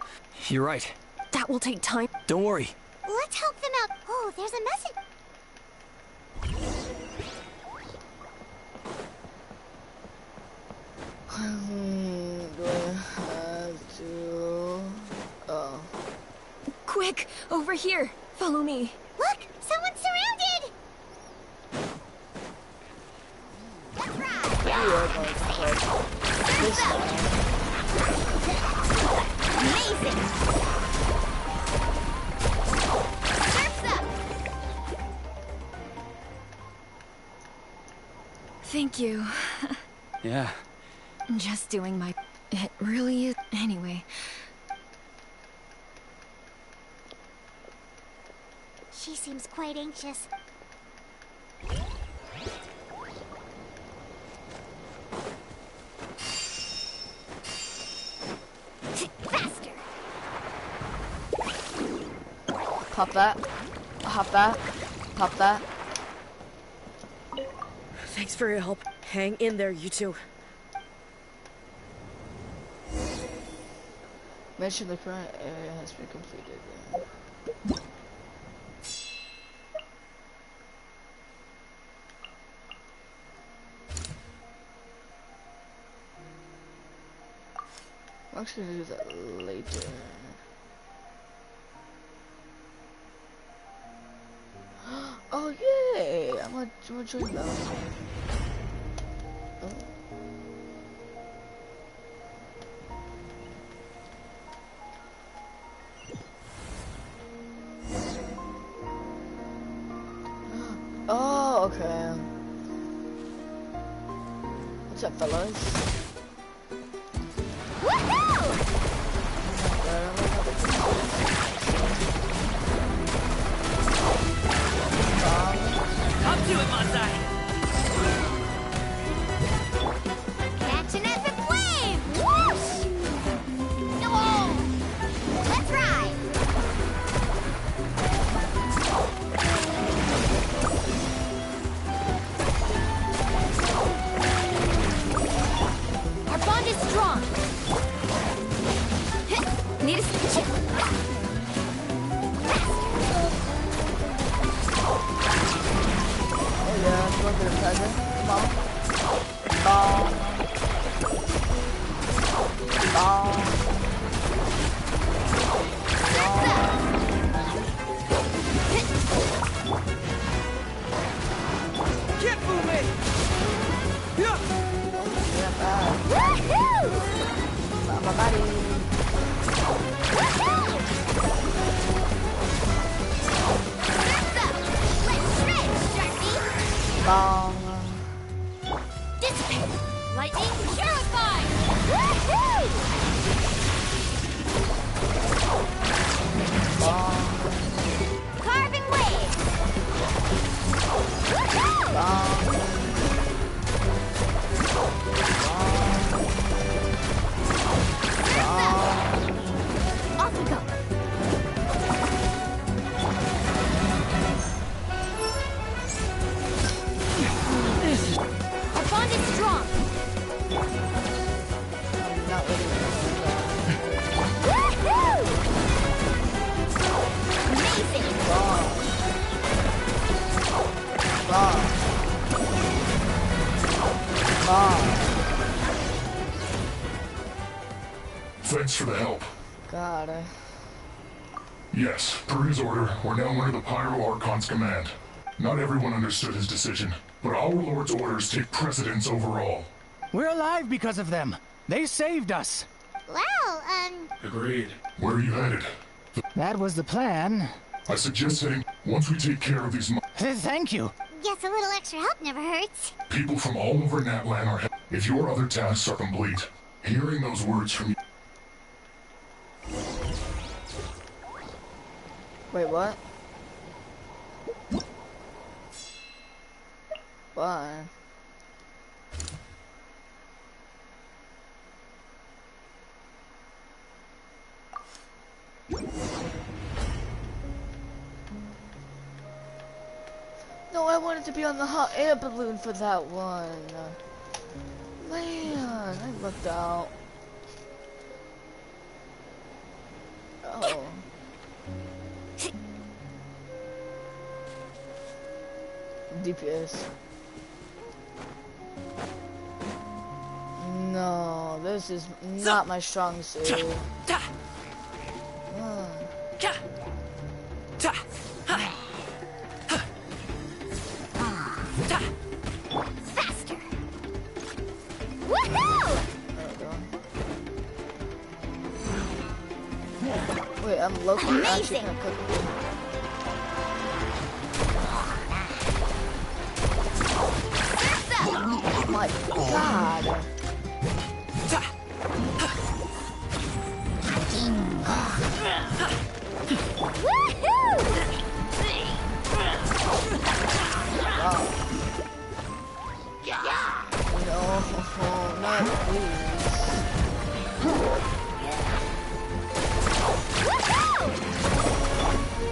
You're right. That will take time. Don't worry. Let's help them out. Oh, there's a message. Do I have to... Oh. Quick, over here. Follow me. Look, someone's surrounded! That's right! Amazing! Surf's up! Thank you. Yeah. Just doing my... It really is... Anyway. She seems quite anxious. Faster! Pop that. Pop that. Pop that. Thanks for your help. Hang in there, you two. Mention the current area has been completed. I'm actually gonna do that later. Oh yay! I'm gonna join that. Oh. Oh, okay. What's up, fellas? Up to it, Mazai! Catch an epic wave! Whoosh! No! Let's ride! Our bond is strong. Need a chip. Oh yeah, let's go to the present. Come on. Bong. Bong. Get moving! Yeah. Woohoo! My body. Bong. Dissipate! Lightning purified! Woohoo! Bong. Carving wave! Woohoo! Bong. Off we go! Thanks for the help. God. Yes, per his order, we're now under the Pyro Archon's command. Not everyone understood his decision, but our Lord's orders take precedence over all. We're alive because of them. They saved us. Well, Agreed. Where are you headed? That was the plan. I suggest heading once we take care of these Thank you. guess a little extra help never hurts. people from all over Natlan are if your other tasks are complete. Hearing those words from you. Wait, what? Why? No, I wanted to be on the hot air balloon for that one. Man, I lucked out. Oh. DPS. No, this is not my strong suit. Faster! Woohoo! Wait, I'm low-key actually gonna cook it. Oh my god! No, not please.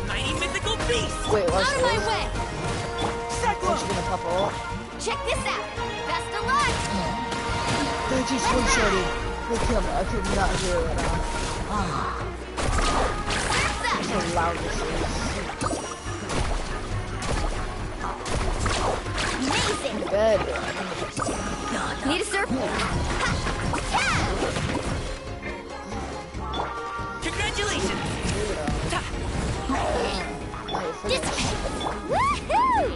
Mighty mythical beast! Wait, what's out of my this? way! What's gonna pop off? Check this out. Best of luck. They just one-shotted. Look him, I could not hear it now. That's how loud this is. Amazing. Good. Need a surf? Congratulations! Woohoo!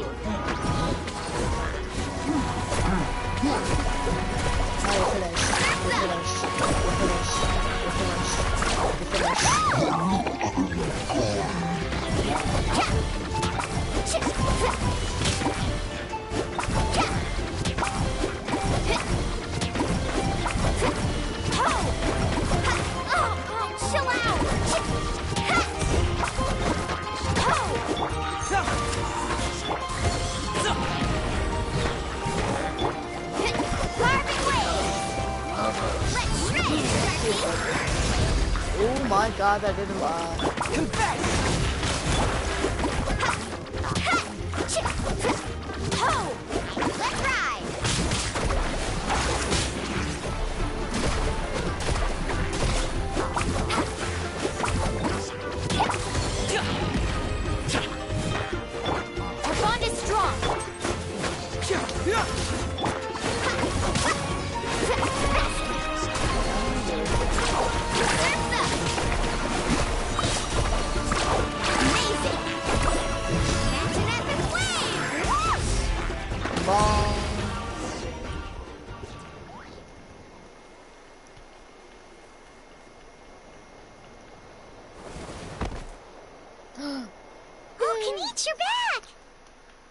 Chill out! Oh my god, I did a lot. Let's ride! Our bond is strong!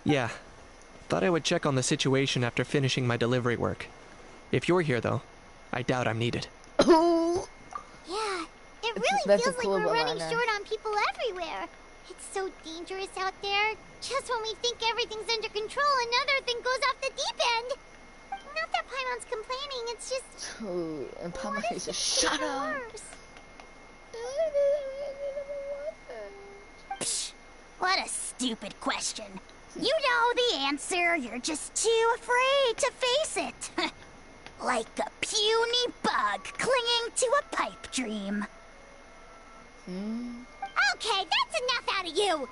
Yeah. Thought I would check on the situation after finishing my delivery work. If you're here, though, I doubt I'm needed. Yeah, it really That's feels a like cool we're running one-liner. short on people everywhere. It's so dangerous out there. Just when we think everything's under control, another thing goes off the deep end. Not that Paimon's complaining, it's just... Ooh, and Palma is a shut up. Psh, what a stupid question. You know the answer, you're just too afraid to face it. Like a puny bug clinging to a pipe dream. Okay, that's enough out of you!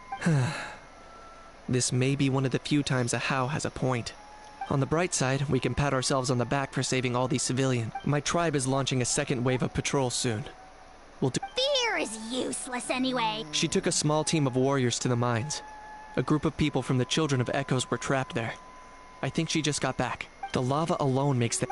This may be one of the few times a How has a point. On the bright side, we can pat ourselves on the back for saving all these civilians. My tribe is launching a second wave of patrol soon. will do. Fear is useless anyway. She took a small team of warriors to the mines. A group of people from the Children of Echoes were trapped there. I think she just got back. The lava alone makes them.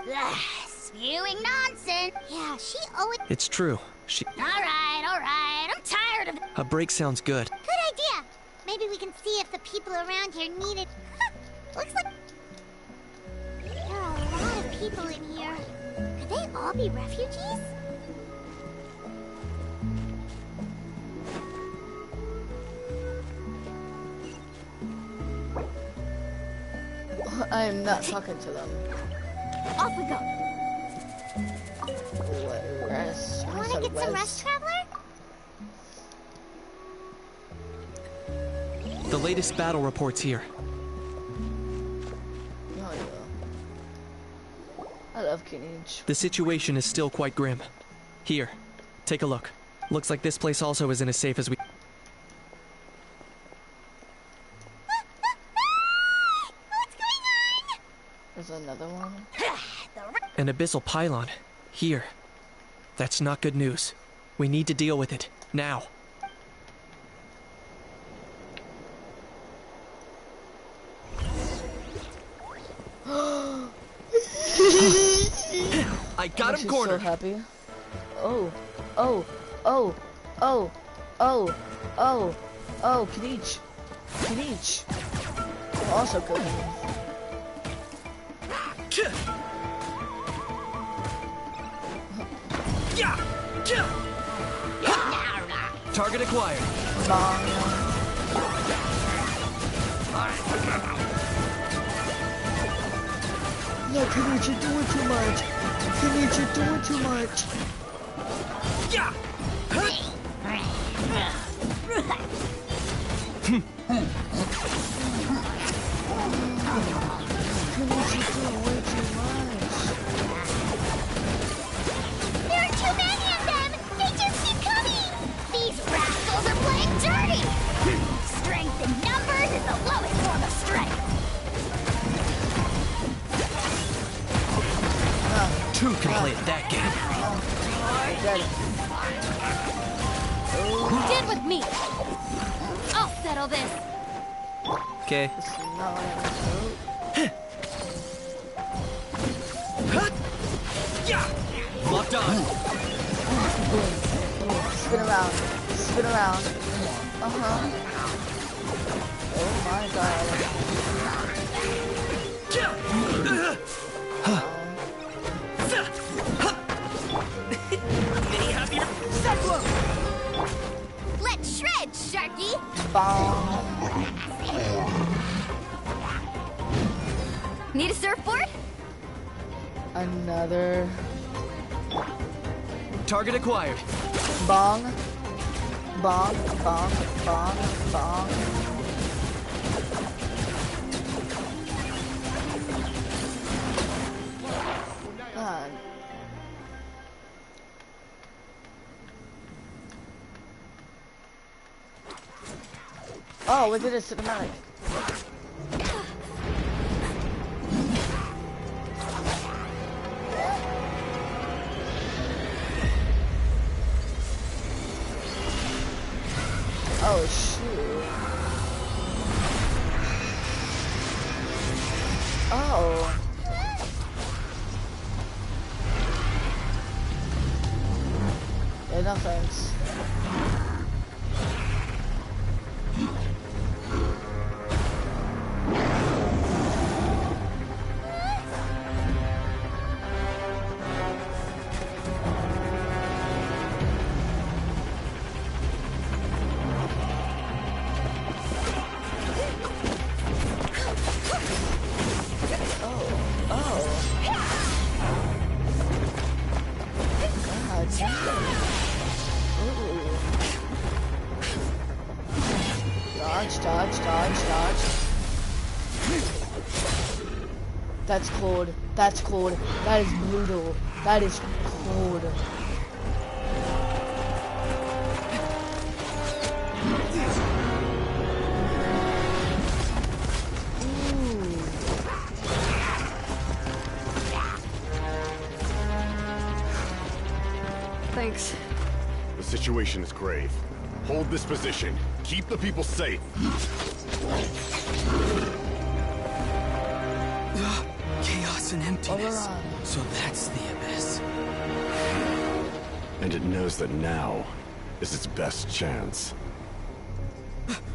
Spewing nonsense. Yeah, she always. It's true. All right. I'm tired of. A break sounds good. Good idea. Maybe we can see if the people around here need it. Looks like there are a lot of people in here. Could they all be refugees? I am not talking to them. Off we go. Rest. You want to get some rest, traveler? The latest battle reports here. Oh, yeah. I love Kinich. The situation is still quite grim. Here, take a look. Looks like this place also isn't as safe as we... There's another one. An abyssal pylon. Here. That's not good news. We need to deal with it. Now. I got him cornered. So happy. Kinich. Also good. Target acquired. No, Kinich, you're doing too much. Kinich, you're doing too much. Yeah. Kinich, you're doing way too much. There are too many of them! They just keep coming! These rascals are playing dirty! Strength in numbers is the lowest form of strength! Two can play at that game. Stand with me. I'll settle this. Okay. Locked on. Spin around. Spin around. Oh my god. Many happier. Let's shred, Sharky! Need a surfboard? Another. Target acquired. Bong. Bong. Bong. Bong. Bong. God. Oh, we did a cinematic. Oh, shoot. Oh. Yeah, no thanks. Dodge. That's cold. That's cold. That is brutal. That is cold. Thanks. situation is grave. Hold this position. Keep the people safe. Chaos and emptiness. So that's the abyss. And it knows that now is its best chance.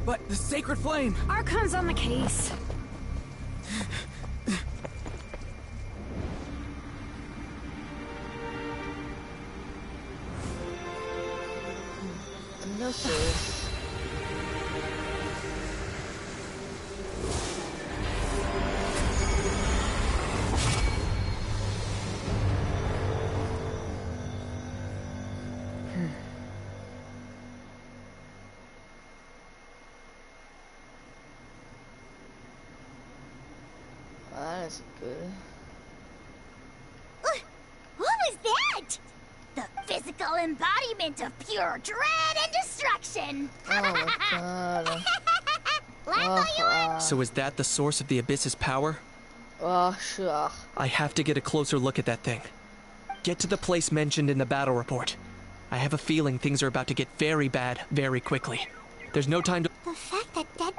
But the sacred flame! Archon's on the case. No serious. That's good. What was that? The physical embodiment of pure dread and destruction. Oh my god. So is that the source of the Abyss's power? Oh, sure. I have to get a closer look at that thing. Get to the place mentioned in the battle report. I have a feeling things are about to get very bad very quickly. There's no time to... The fact that that...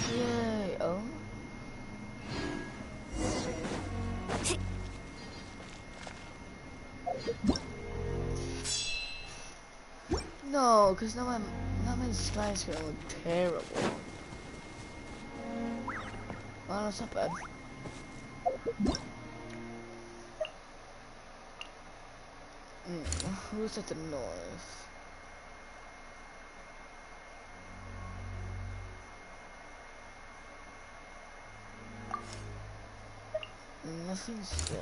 Yay, oh. No, because now my sky's gonna look terrible. Well, that's not bad. Who's at the north? Nothing's there.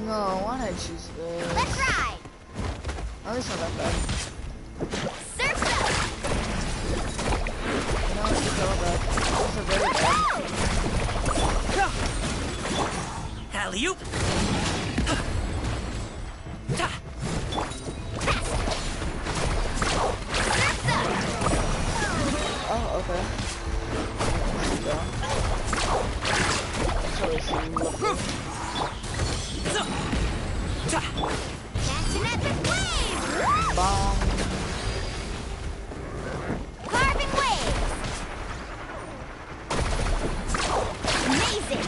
No, why did I choose this? Let's ride! At least not that bad. Surf's up! No, it's not that bad. These are very bad. Alley-oop! Oh, okay. That's really lovely. Symmetric wave! Bomb. Carving waves! Amazing!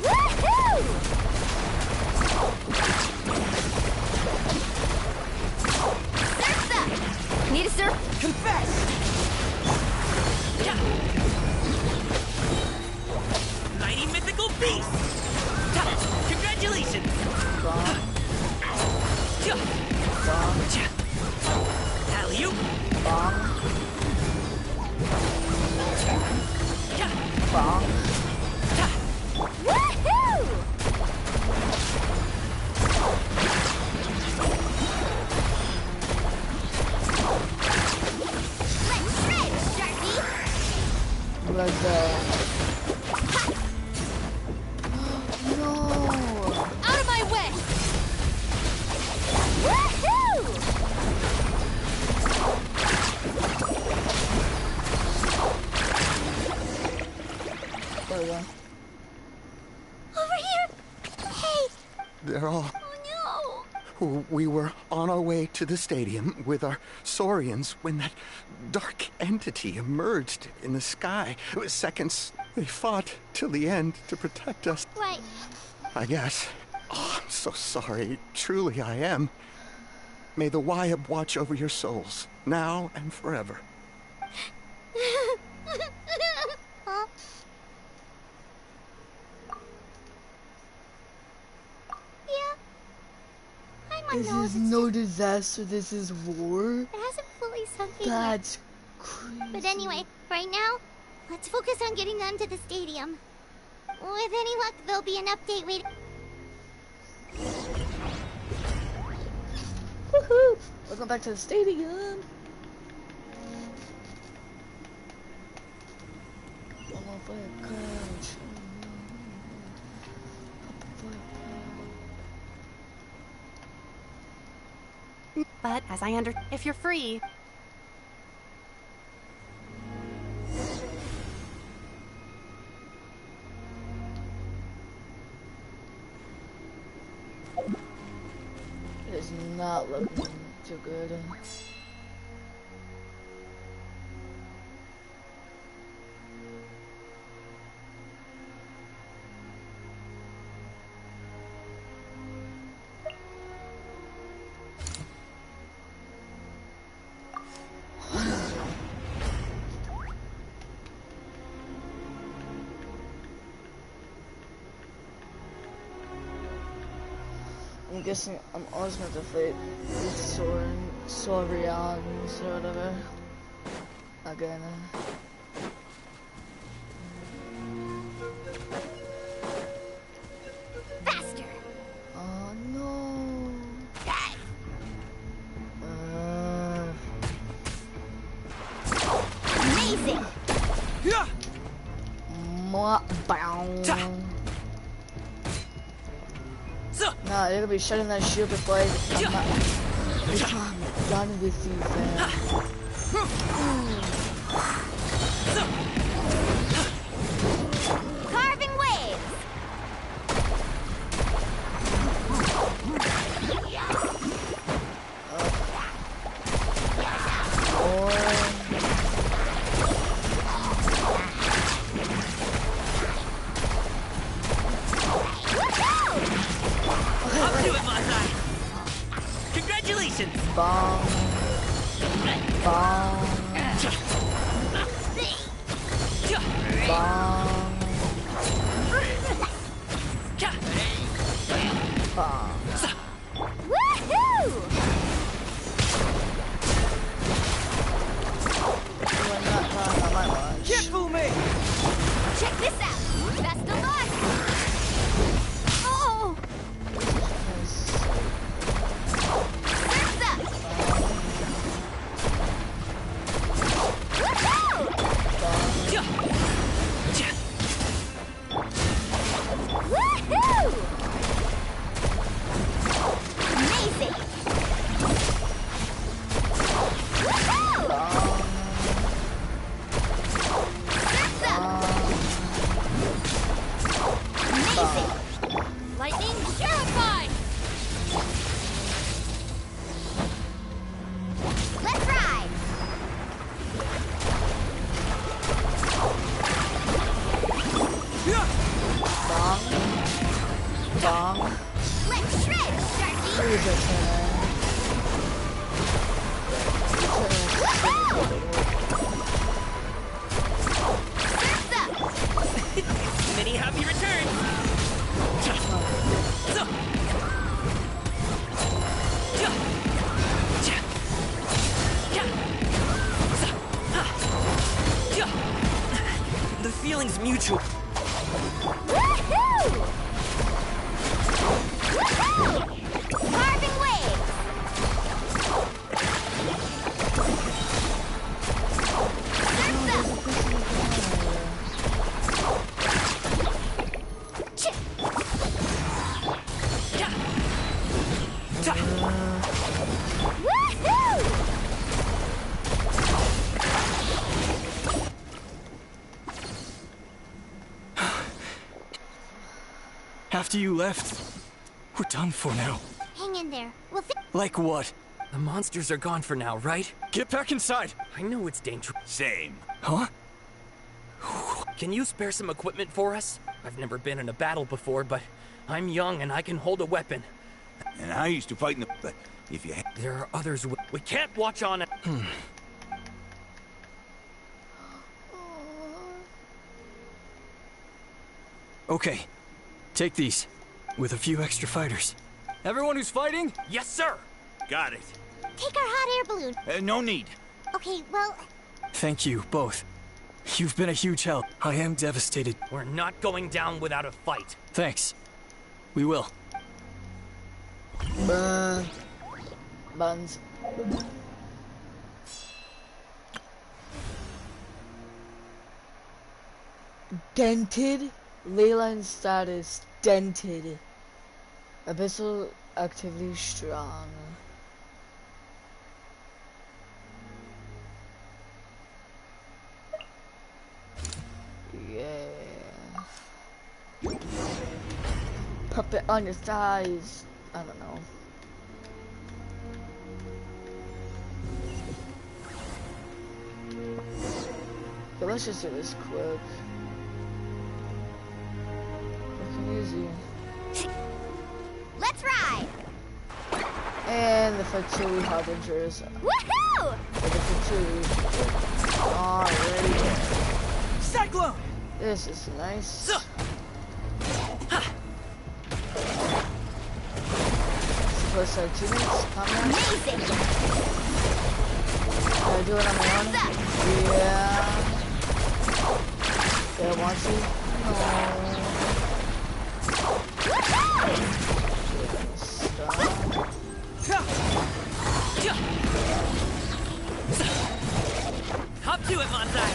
Woohoo! Surf's up! Need a surf? Confess! Mighty mythical beast! Congratulations! Alley-oop! Woohoo! Let's shred, Sharpie! Like that. No! Out of my way! Woohoo! There we go. Over here! Hey! They're all... Oh We were on our way to the stadium with our Saurians when that dark entity emerged in the sky. It was seconds. They fought till the end to protect us. no! Right. I guess. Oh, I'm so sorry. Truly I am. May the Wyab watch over your souls, now and forever. Huh? Yeah. Everyone This knows is no disaster, this is war? it hasn't fully sunk in That's yet. crazy. But anyway, right now, let's focus on getting them to the stadium. With any luck, there'll be an update waiting. Woohoo! Welcome back to the stadium. But as if you're free. It is not looking too good. I'm guessing I'm always going to fight with Sorians or whatever. Again. Faster! Oh no! Amazing! Yeah! Nah, they're gonna be shutting that shield before I'm done with you, fam. Carving waves! Congratulations! Bong. Bong. Bong. Bong. Woohoo! We're not trying on my watch. Can't fool me! Check this out! Best of luck! Oh! Surf's up! Woohoo! Woohoo! Amazing! Woohoo! Surf's up! Amazing! Lightning purified! Let's ride! Bong. Bong. Let's shred, Sharky! Jesus, man. Surf's up! Many happy returns! The feeling's mutual. Woohoo! Woohoo! Carving waves! Surf's up! Chip! Woohoo! After you left, we're done for now. Hang in there. We'll Like what? The monsters are gone for now, right? Get back inside! I know it's dangerous. Same. Huh? Can you spare some equipment for us? I've never been in a battle before, but I'm young and I can hold a weapon. And I used to fight in the... But if you... There are others we can't watch on it. Okay. Take these. With a few extra fighters. Everyone who's fighting? Yes, sir! Got it. Take our hot air balloon. No need. Okay, well, Thank you, both. You've been a huge help. I am devastated. We're not going down without a fight. Thanks. We will. Buns. Dented. Leyline status dented. Abyssal activity strong. Yeah. Puppet on your thighs. I don't know. Okay, let's just do this quick. Easy. Let's ride! And the Fatui Harbingers. Woohoo! The Fatui. Already. Cyclone! This is nice. Supposed to have 2 minutes. Combat. Amazing! Can I do it on my own? Yeah. Do I want to? No. Hop to it, Monsai!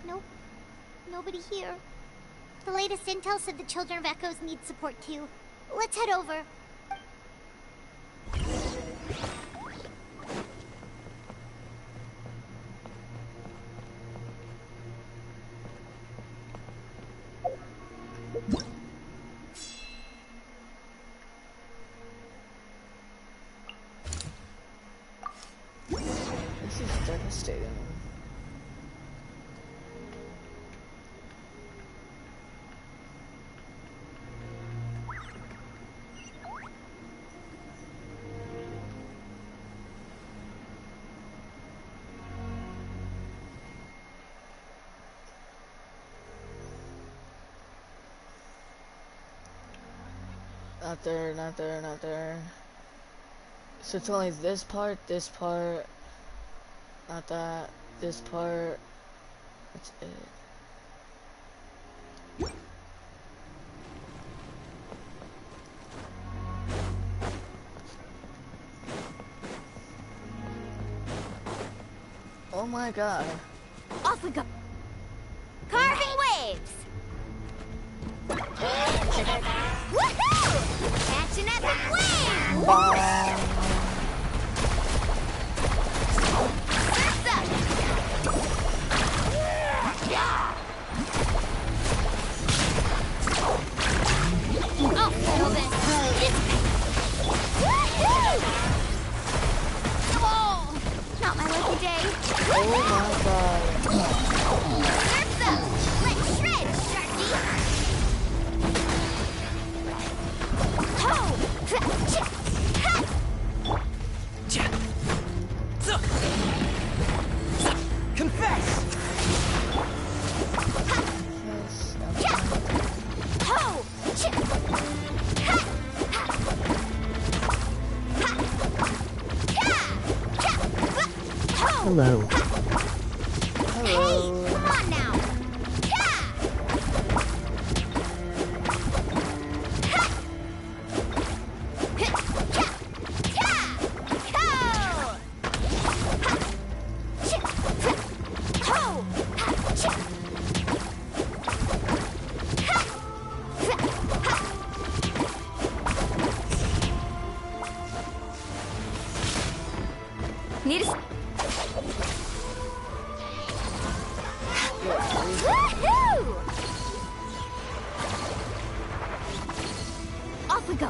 Nope. Nobody here. The latest intel said the Children of Echoes need support too. Let's head over. This is devastating. Not there, not there, not there. So it's only this part, not that, this part. That's it. Oh my god. Off we go. Carving waves. Woohoo! Catch an epic wave! Surf's up! I'll settle this. Woohoo! Oh, not my lucky day. Oh my god. Surf's up! Let's shred, Sharky! Confess! Hello. Hey, come on now! Need a... Woohoo! Off we go.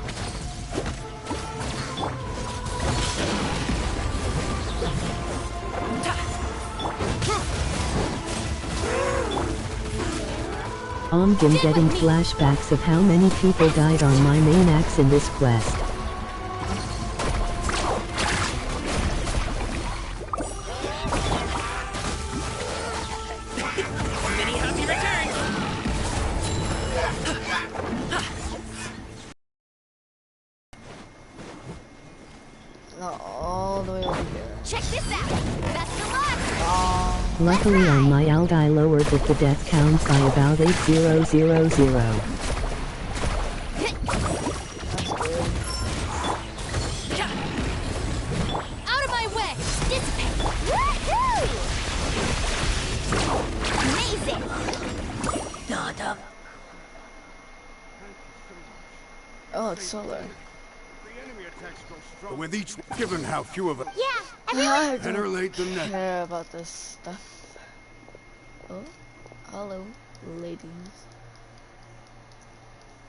I'm getting flashbacks of how many people died on my main axe in this quest. Many happy returns! Not all the way over here. Check this out! Best of luck! Luckily on my algae I lowered the death count by about 8000. Out of my way! Dissipate! Woohoo! Amazing! Oh, it's solar. But with each, given how few of us, Yeah, better late than never. Care about this stuff. Oh, hello, ladies.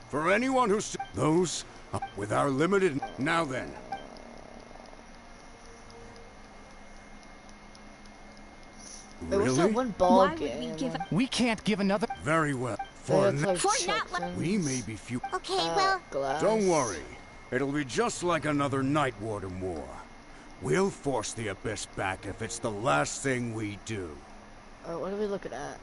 For anyone who's those with our limited. Now then, There was that really? one ball Why would game. we give We can't give another. Very well. For We may be few. Okay, well, glass. Don't worry. It'll be just like another Night Warden war. We'll force the Abyss back if it's the last thing we do. Alright, what are we looking at?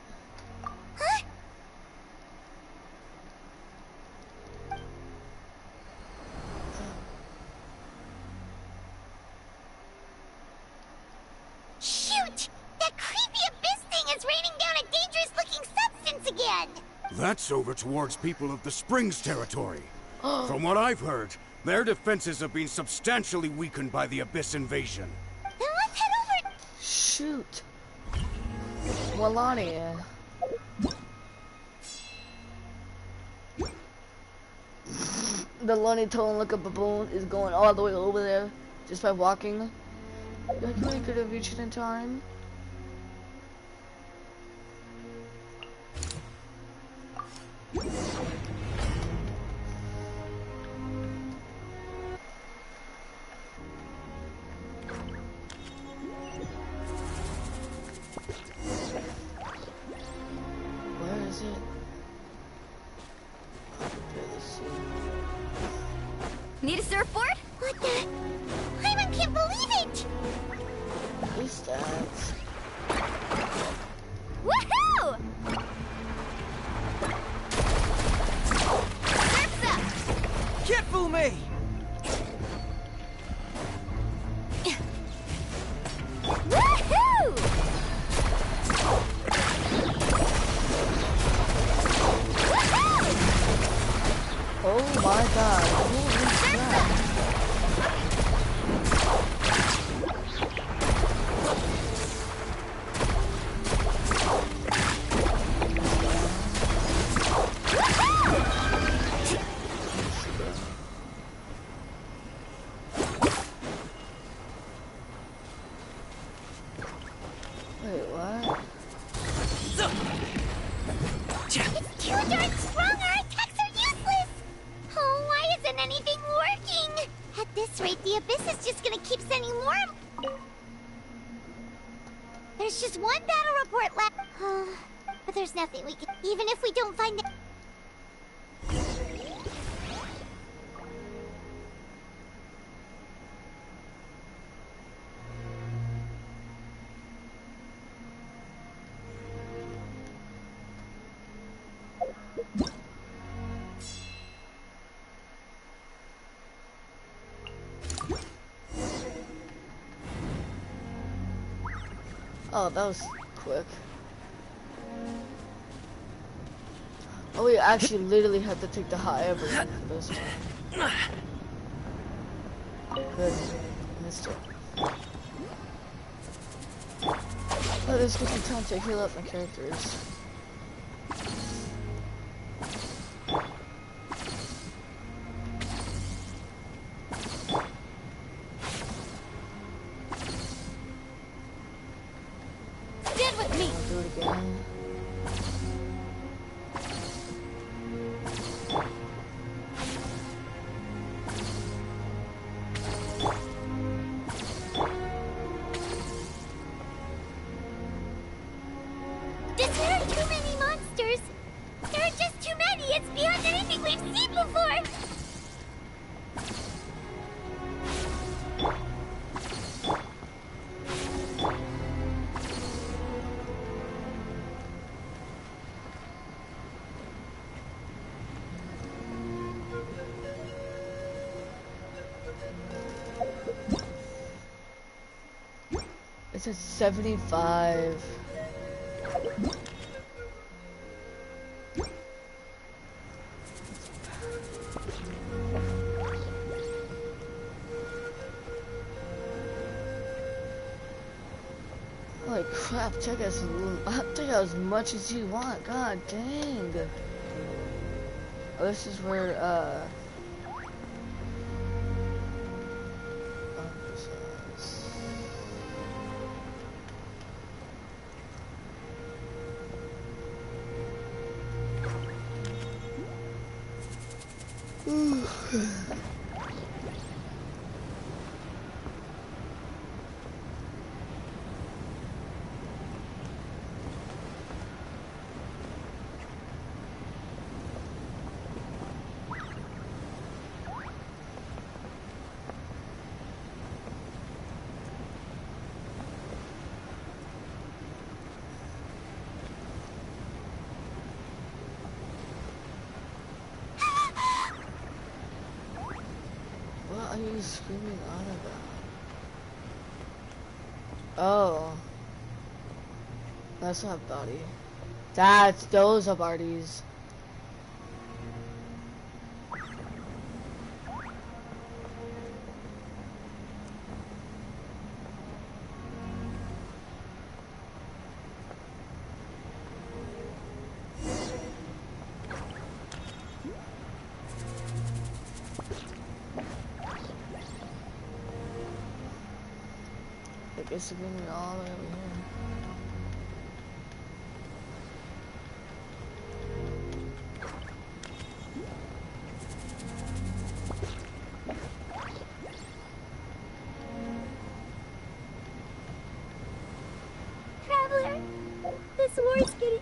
shoot! That creepy abyss thing is raining down a dangerous-looking substance again! That's over towards people of the Springs territory. From what I've heard, their defenses have been substantially weakened by the Abyss invasion. Then let's head over... Shoot. Melania. The Lonely Tone Look Up Baboon is going all the way over there just by walking. I think we could have reached it in time. Where is it? Need a surfboard? What the... Paimon can't believe it! What is that? Woohoo! Surf's up! Can't fool me! Woohoo! Oh my god. Holy crap. Wait, what? It's too darn strong, our attacks are useless! Oh, why isn't anything working? At this rate, the Abyss is just gonna keep sending more... There's just one battle report left. But there's nothing we can... Even if we don't find it... Oh, that was quick. Oh, we actually literally had to take the high ever for this one. Good. Missed it. Oh, this gives me time to heal up my characters. Stand with me! I'll do it again. There are too many monsters! There are It's at 75. Holy crap, take as much as you want, god dang. Oh, this is where, what are you screaming on about? Oh. That's not Buddy. Those are Barties. It's screaming all the way over here. Traveler, this war's getting...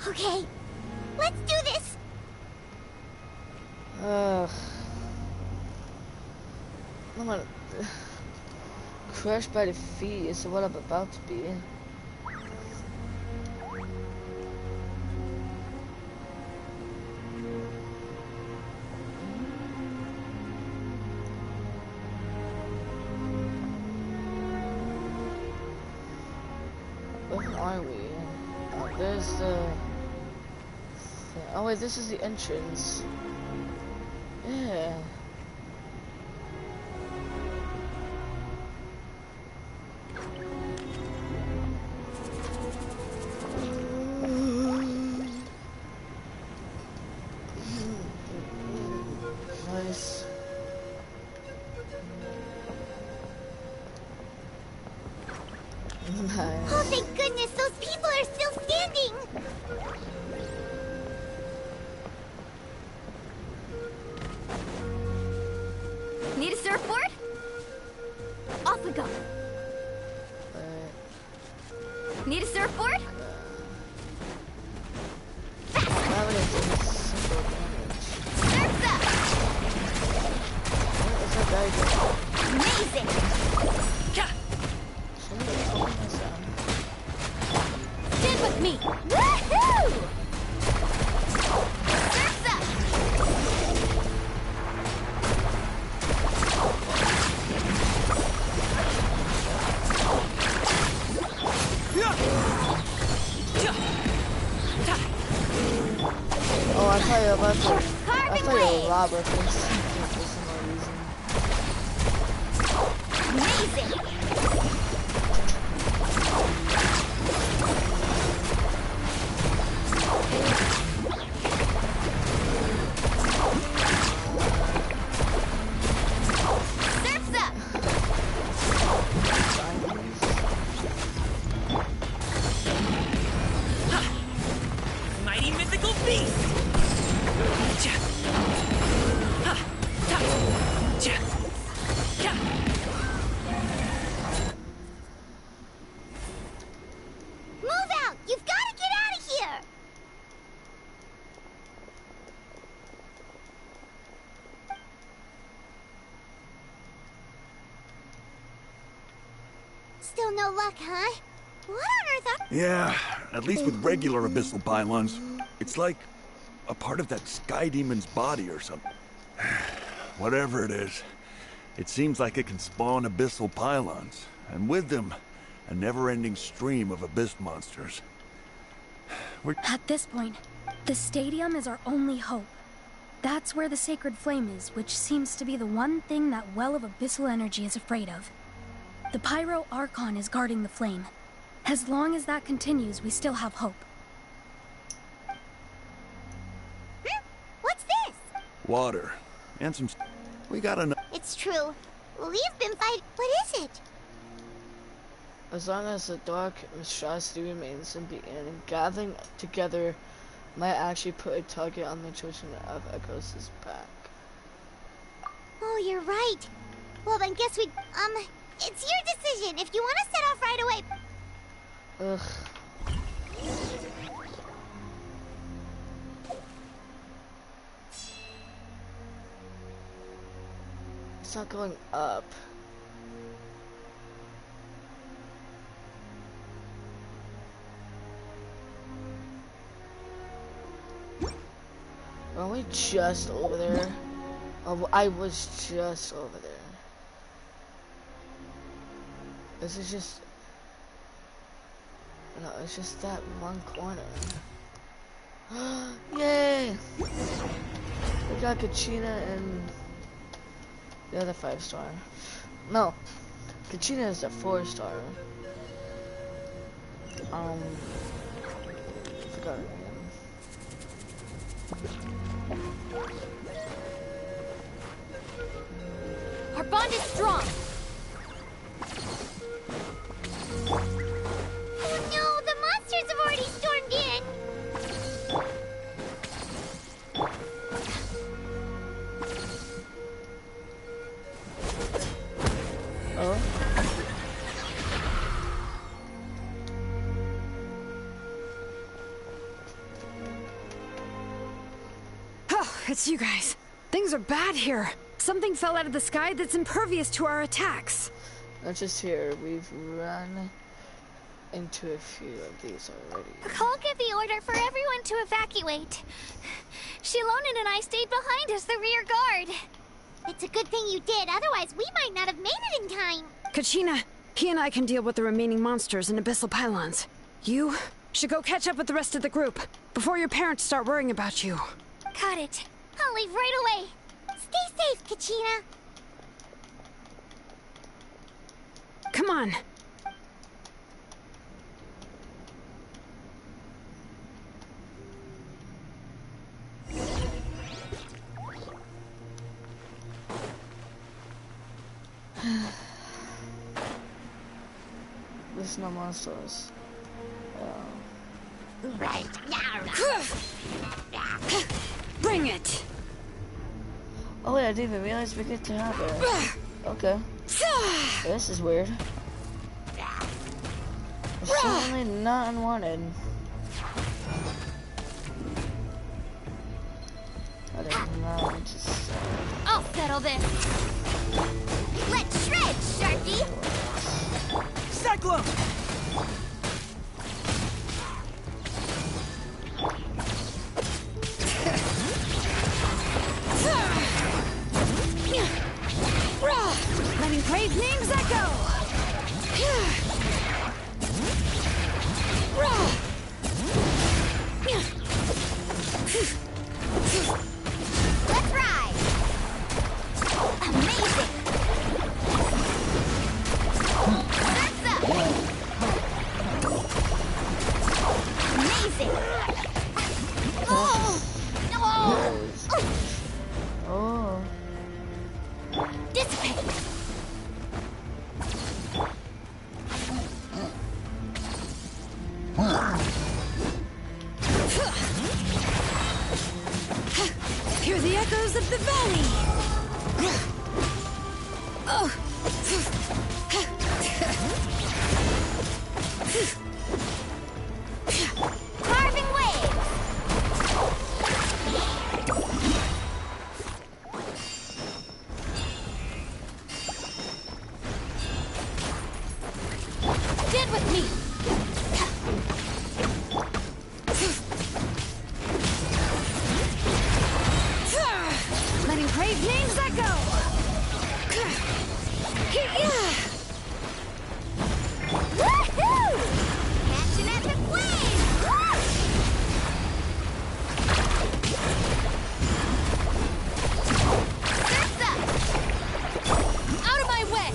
Okay, let's do this! I'm gonna crushed by defeat is what I'm about to be. Where are we? Oh, there's the... Oh wait, this is the entrance. Yeah. Nice. Nice. Oh, thank goodness, those people are still standing! Need a surfboard? Off we go. Need a surfboard? Surf's up! Amazing! Stand with me! Woohoo! Surf's up! Oh, I thought you were about to... I thought you were Robert for some reason. Amazing! Surf's up! Mighty mythical beast! Move out! You've got to get out of here! Still no luck, huh? What on earth are... Yeah, at least with regular abyssal pylons. It's like a part of that sky demon's body or something. Whatever it is, it seems like it can spawn abyssal pylons, and with them, a never-ending stream of abyss monsters. At this point, the stadium is our only hope. That's where the sacred flame is, which seems to be the one thing that well of abyssal energy is afraid of. The Pyro Archon is guarding the flame. As long as that continues, we still have hope. What's this? Water. And some... We got enough... It's true. We've been fighting. What is it? As long as the dark monstrosity remains and gathering together might actually put a target on the children of Echoes' back. Oh, you're right. Well, then guess we... it's your decision. If you want to set off right away... Ugh. It's not going up. Are we just over there? Oh, I was just over there. This is just... No, it's just that one corner. Yay! We got Kachina and the other 5-star. No, Kachina is a 4-star. Forgot her name. Our bond is strong. Oh no, the monsters have already stormed in. Oh? Oh, it's you guys. Things are bad here. Something fell out of the sky that's impervious to our attacks. Not just here, we've run into a few of these already. I'll give the order for everyone to evacuate. Shilonen and I stayed behind as the rear guard. It's a good thing you did, otherwise we might not have made it in time. Kachina, he and I can deal with the remaining monsters and abyssal pylons. You should go catch up with the rest of the group before your parents start worrying about you. Got it. I'll leave right away. Stay safe, Kachina. Come on. There's no monsters. Right. Bring it. Oh wait, I didn't even realize we get to have it. Okay. This is weird. It's certainly not unwanted. I don't know, just... I'll settle this. Let's shred, Sharky. Cyclone! Letting praise names echo. Let's ride. Amazing. That's up. Amazing. Oh. Oh. Dissipate. Hear the echoes of the valley. Oh. Carving waves. Stand with me. brave name's Echo! Woohoo! Catching at the flames! Surf's up! Out of my way!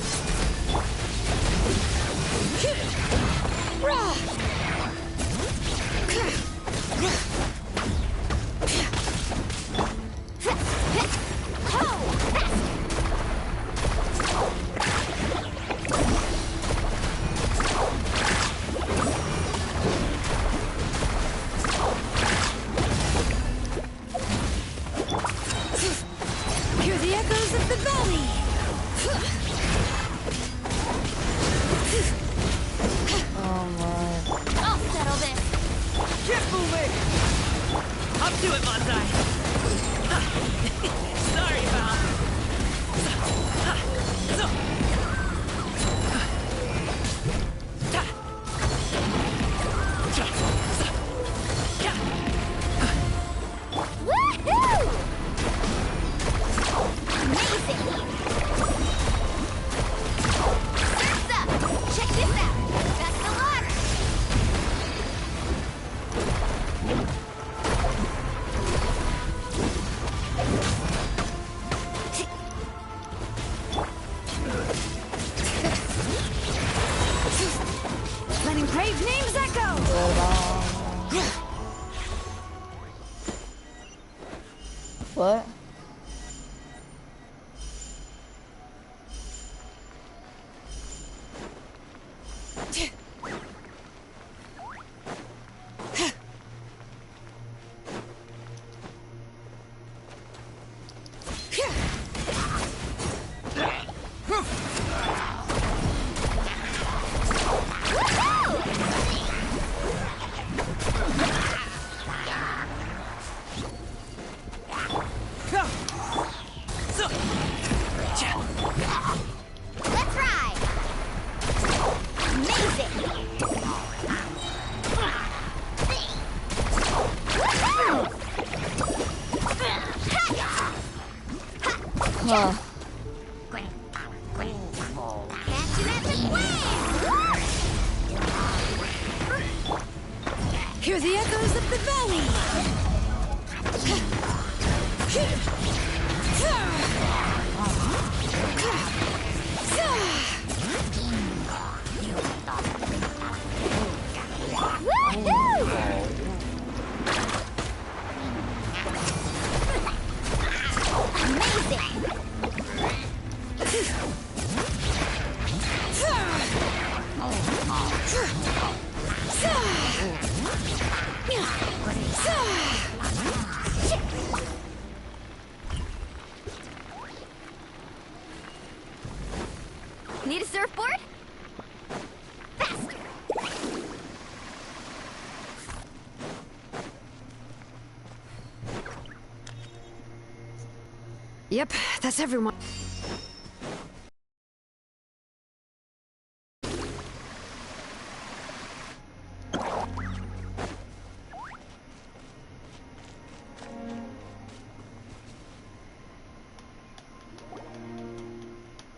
Hear the echoes of the valley! Oh my. I'll settle this. Keep moving! Up to it, Manzai! Sorry, pal. Woohoo! Amazing! Surf's up! Check this out! That's the water! Letting brave names echo! What? Let's ride! Amazing! Huh. Catching at the flames! Hear the echoes of the valley! Need a surfboard? Faster! Yep, that's everyone.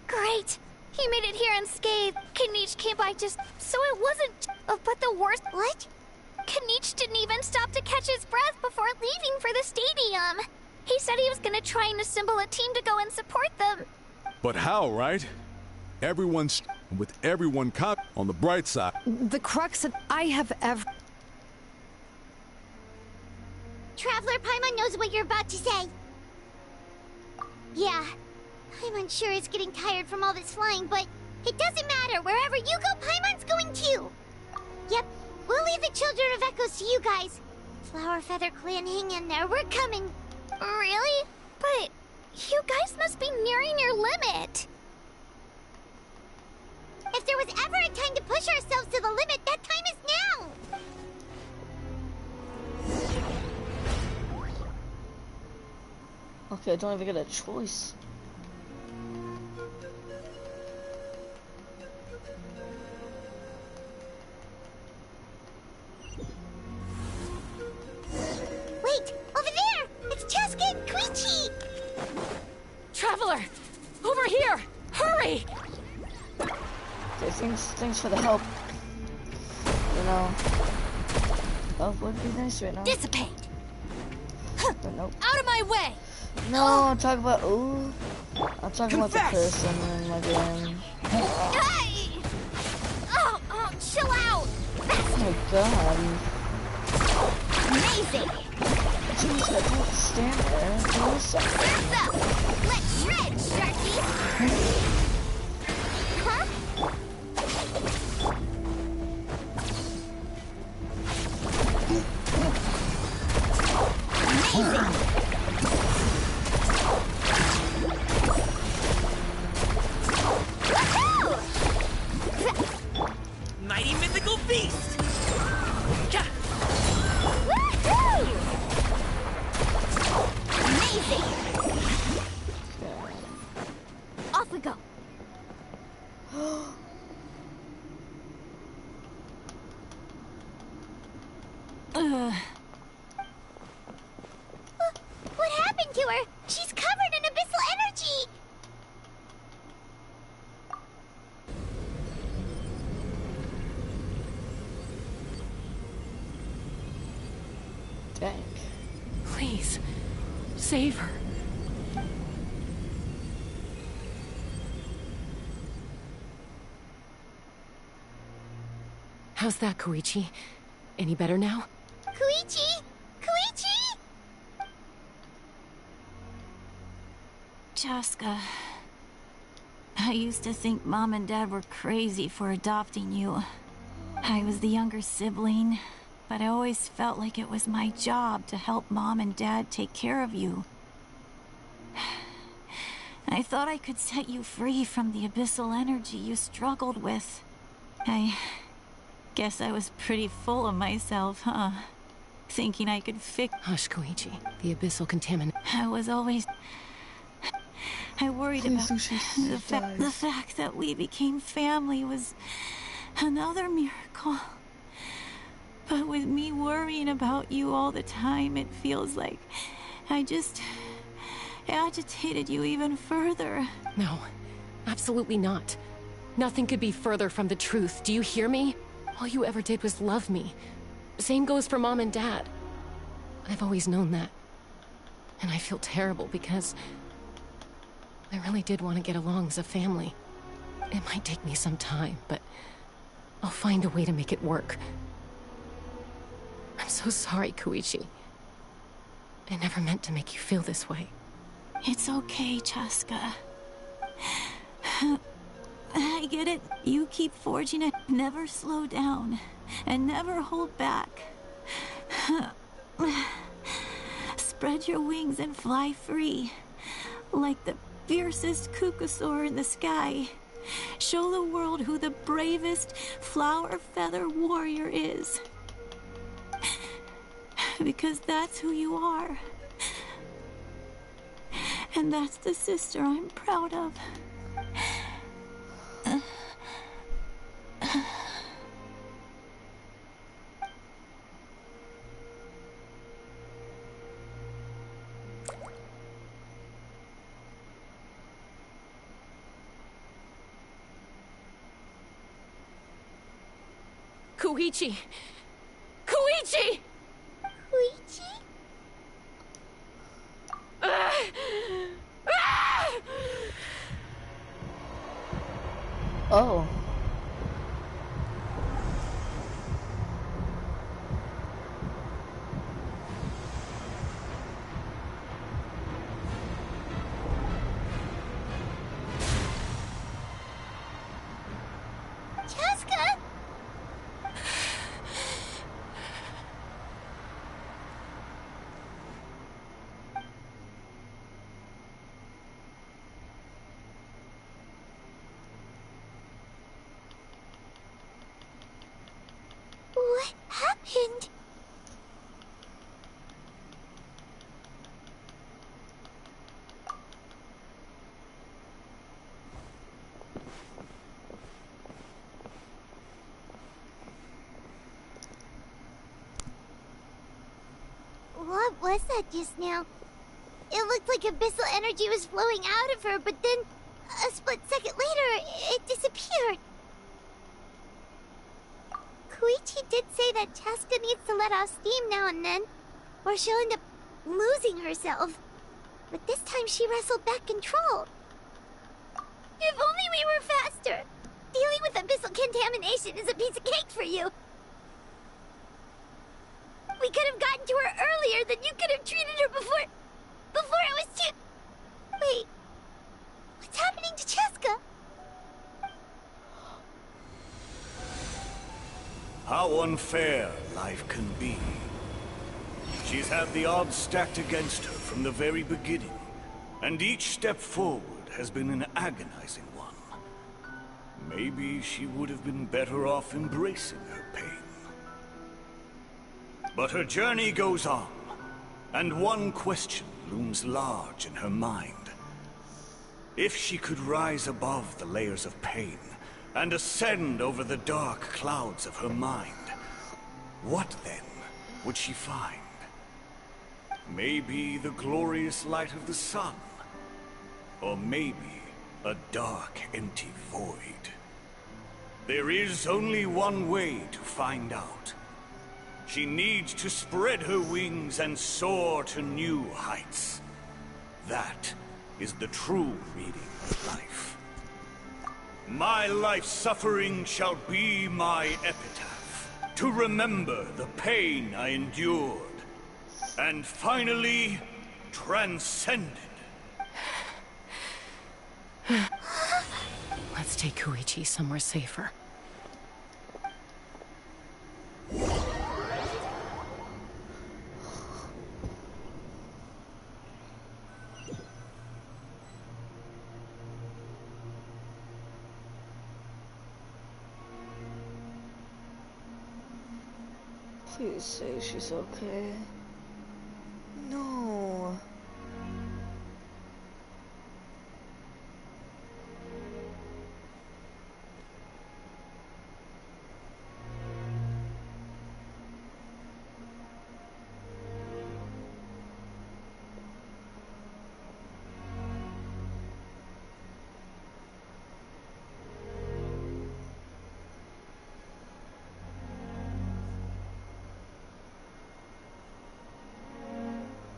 Great! He made it here unscathed. Kanich came by just so it wasn't. But the worst. What? Kanich didn't even stop to catch his breath before leaving for the stadium. He said he was gonna try and assemble a team to go and support them. But how, right? Everyone's with everyone caught on the bright side. The crux of I have ever. Traveler Paimon knows what you're about to say. Yeah, Paimon's sure is getting tired from all this flying, but it doesn't matter. Wherever you go, Paimon's going too. Yep, we'll leave the Children of Echoes to you guys. Flower Feather Clan, hang in there. We're coming. Really? But you guys must be nearing your limit. If there was ever a time to push ourselves to the limit, that time is now! Okay, I don't even get a choice. Wait! Over there! It's Cheska and Koichi! Traveler! Over here! Hurry! Okay, thanks for the help. You know, help would be nice right now. Dissipate! But nope. Out of my way! No, I'm talking about, ooh. I'm talking about the person in my game. Hey! Oh, chill out! Oh my god. Amazing! Jeez, I can't stand there. Do something. Hands up! Let's shred, Sharky! Huh? Amazing! Mighty mythical beast! Woohoo! Amazing! Off we go. What happened to her? She's covered in abyssal energy! Dang. Please, save her. How's that, Koichi? Any better now? Koichi! Koichi! Chaska, I used to think Mom and Dad were crazy for adopting you. I was the younger sibling, but I always felt like it was my job to help Mom and Dad take care of you. I thought I could set you free from the abyssal energy you struggled with. I guess I was pretty full of myself, huh? Thinking I could fix— Hush, Koichi. The abyssal contaminant. I worried about the fact that we became family was another miracle. But with me worrying about you all the time, it feels like I just agitated you even further. No, absolutely not. Nothing could be further from the truth. Do you hear me? All you ever did was love me. Same goes for Mom and Dad. I've always known that. And I feel terrible because I really did want to get along as a family. It might take me some time, but I'll find a way to make it work. I'm so sorry, Koichi. I never meant to make you feel this way. It's okay, Chaska. I get it. You keep forging it. Never slow down. And never hold back. Spread your wings and fly free. Like the fiercest kukasaur in the sky. Show the world who the bravest flower feather warrior is. Because that's who you are. And that's the sister I'm proud of. Koichi! Koichi! Koichi? Oh. Chaska! What happened? What was that just now? It looked like abyssal energy was flowing out of her, but then, a split second later, it disappeared. Koichi did say that Chaska needs to let off steam now and then, or she'll end up losing herself. But this time she wrestled back control. If only we were faster! Dealing with abyssal contamination is a piece of cake for you. We could have gotten to her earlier, then you could have treated her before it was too... Wait, what's happening to Chaska? How unfair life can be. She's had the odds stacked against her from the very beginning, and each step forward has been an agonizing one. Maybe she would have been better off embracing her pain. But her journey goes on, and one question looms large in her mind. If she could rise above the layers of pain and ascend over the dark clouds of her mind, what then would she find? Maybe the glorious light of the sun, or maybe a dark, empty void. There is only one way to find out. She needs to spread her wings and soar to new heights. That is the true meaning of life. My life's suffering shall be my epitaph, to remember the pain I endured, and finally transcended. Let's take Koichi somewhere safer. Please say she's okay. No.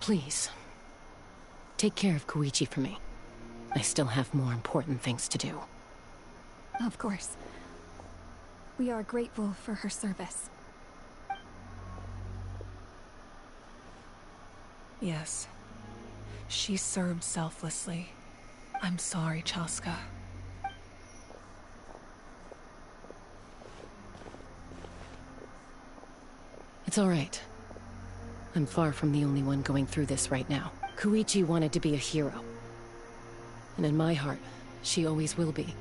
Please, take care of Koichi for me. I still have more important things to do. Of course. We are grateful for her service. Yes. She served selflessly. I'm sorry, Chaska. It's all right. I'm far from the only one going through this right now. Koichi wanted to be a hero. And in my heart, she always will be.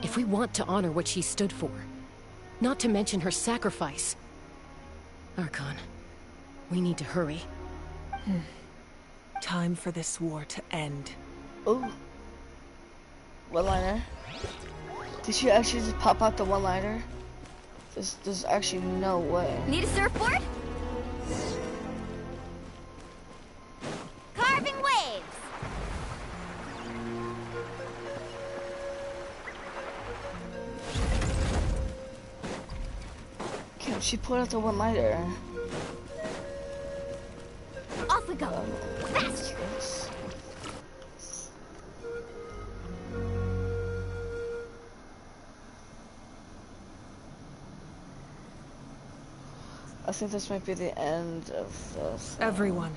If we want to honor what she stood for, not to mention her sacrifice. Archon, we need to hurry. Time for this war to end. Oh. One-liner? Did she actually just pop out the one-liner? There's actually no way. Need a surfboard? Carving waves! Can she pull out the one-liner? Off we go! Faster! I think this might be the end of this. Everyone,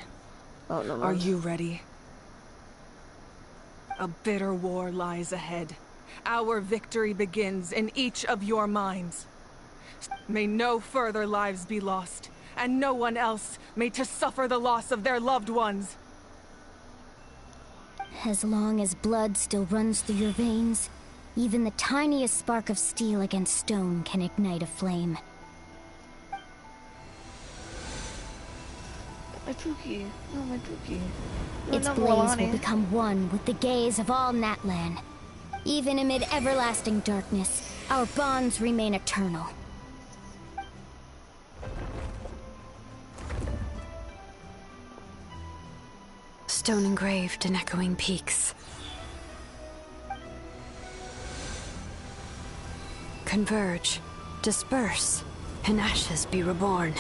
oh, no, are you ready? A bitter war lies ahead. Our victory begins in each of your minds. May no further lives be lost, and no one else may to suffer the loss of their loved ones. As long as blood still runs through your veins, even the tiniest spark of steel against stone can ignite a flame. My Pookie. No, my Pookie. No, Its no, blaze Milani. will become one with the gaze of all Natlan. Even amid everlasting darkness, our bonds remain eternal. stone engraved in echoing peaks. Converge, disperse, in ashes be reborn.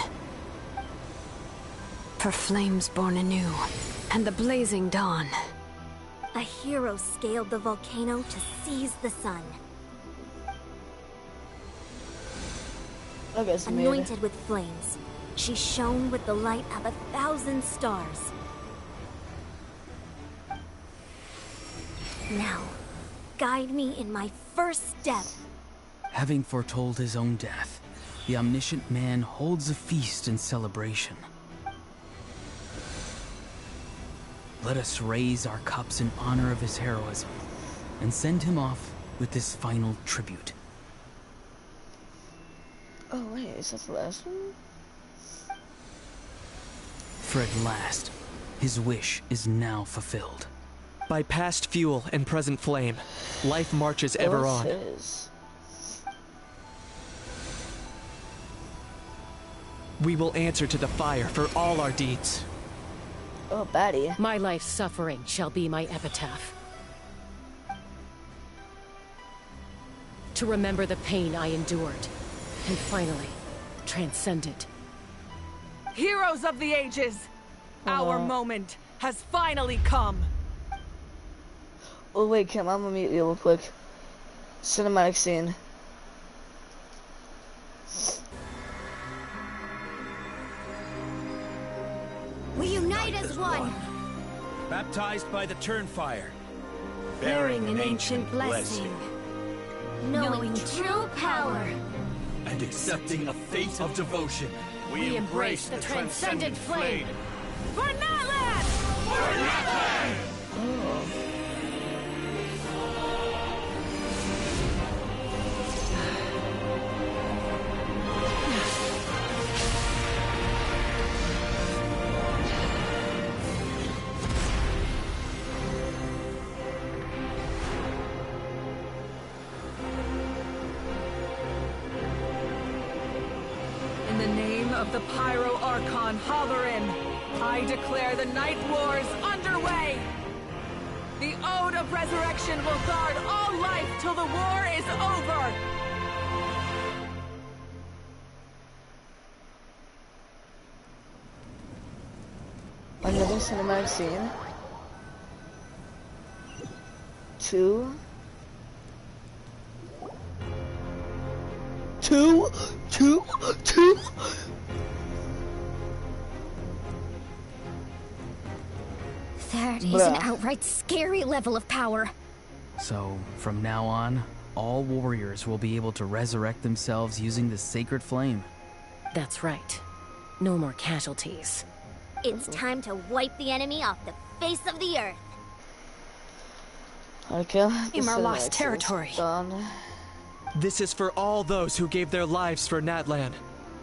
For flames born anew, and the blazing dawn. A hero scaled the volcano to seize the sun. Anointed with flames, she shone with the light of 1,000 stars. Now, guide me in my first step. Having foretold his own death, the omniscient man holds a feast in celebration. Let us raise our cups in honor of his heroism, and send him off with this final tribute. Oh wait, is that the last one? For at last, his wish is now fulfilled. By past fuel and present flame, life marches ever on. We will answer to the fire for all our deeds. Oh, baddie. My life's suffering shall be my epitaph. To remember the pain I endured, and finally, transcend it. Heroes of the ages! Our moment has finally come! Oh wait, Kim, I'm gonna mute you real quick. Cinematic scene. We unite as one! Baptized by the Turnfire. Bearing an ancient blessing. Knowing true power. And accepting a fate of devotion. We embrace the transcendent flame. For Natlan! For Natlan! In the name of the Pyro Archon Halarin, I declare the Night Wars underway! The Ode of Resurrection will guard all life till the war is over! Another cinematic scene. 2. That is an outright scary level of power. So, from now on, all warriors will be able to resurrect themselves using the sacred flame. That's right. No more casualties. It's time to wipe the enemy off the face of the earth. Okay. In our lost territory. This is for all those who gave their lives for Natlan.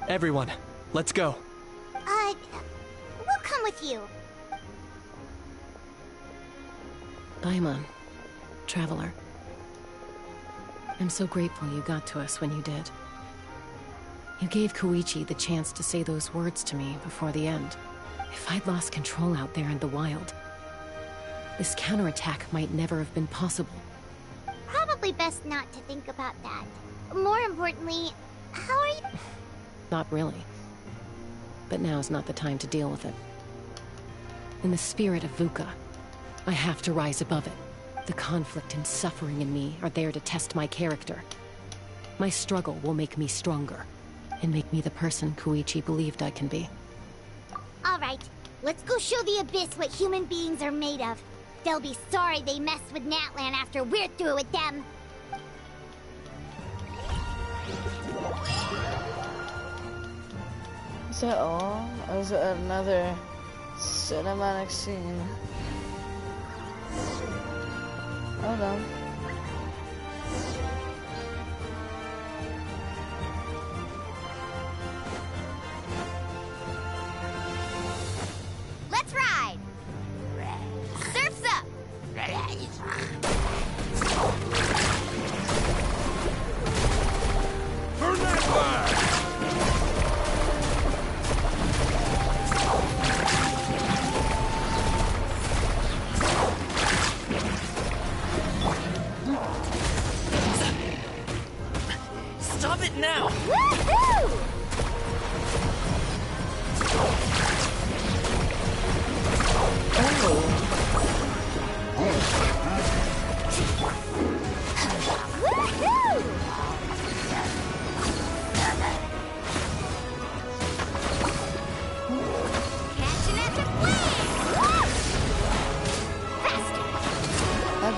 Everyone, let's go. We'll come with you. Paimon, traveler. I'm so grateful you got to us when you did. You gave Koichi the chance to say those words to me before the end. If I'd lost control out there in the wild, this counterattack might never have been possible. Probably best not to think about that. More importantly, how are you? Not really. But now's not the time to deal with it. In the spirit of VUCA, I have to rise above it. The conflict and suffering in me are there to test my character. My struggle will make me stronger, and make me the person Koichi believed I can be. Alright, let's go show the Abyss what human beings are made of. They'll be sorry they messed with Natlan after we're through with them. Is that all? Or is it another cinematic scene? Oh no. Let's ride! Surf's up! For Natlan!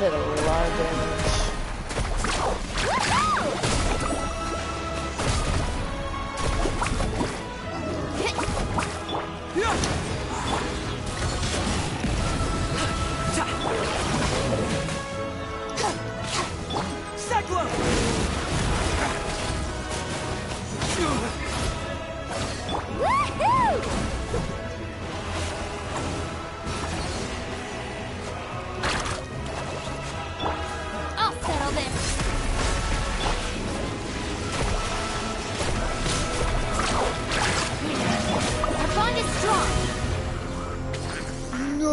did a lot of damage. I'll settle this. Our bond is strong. No.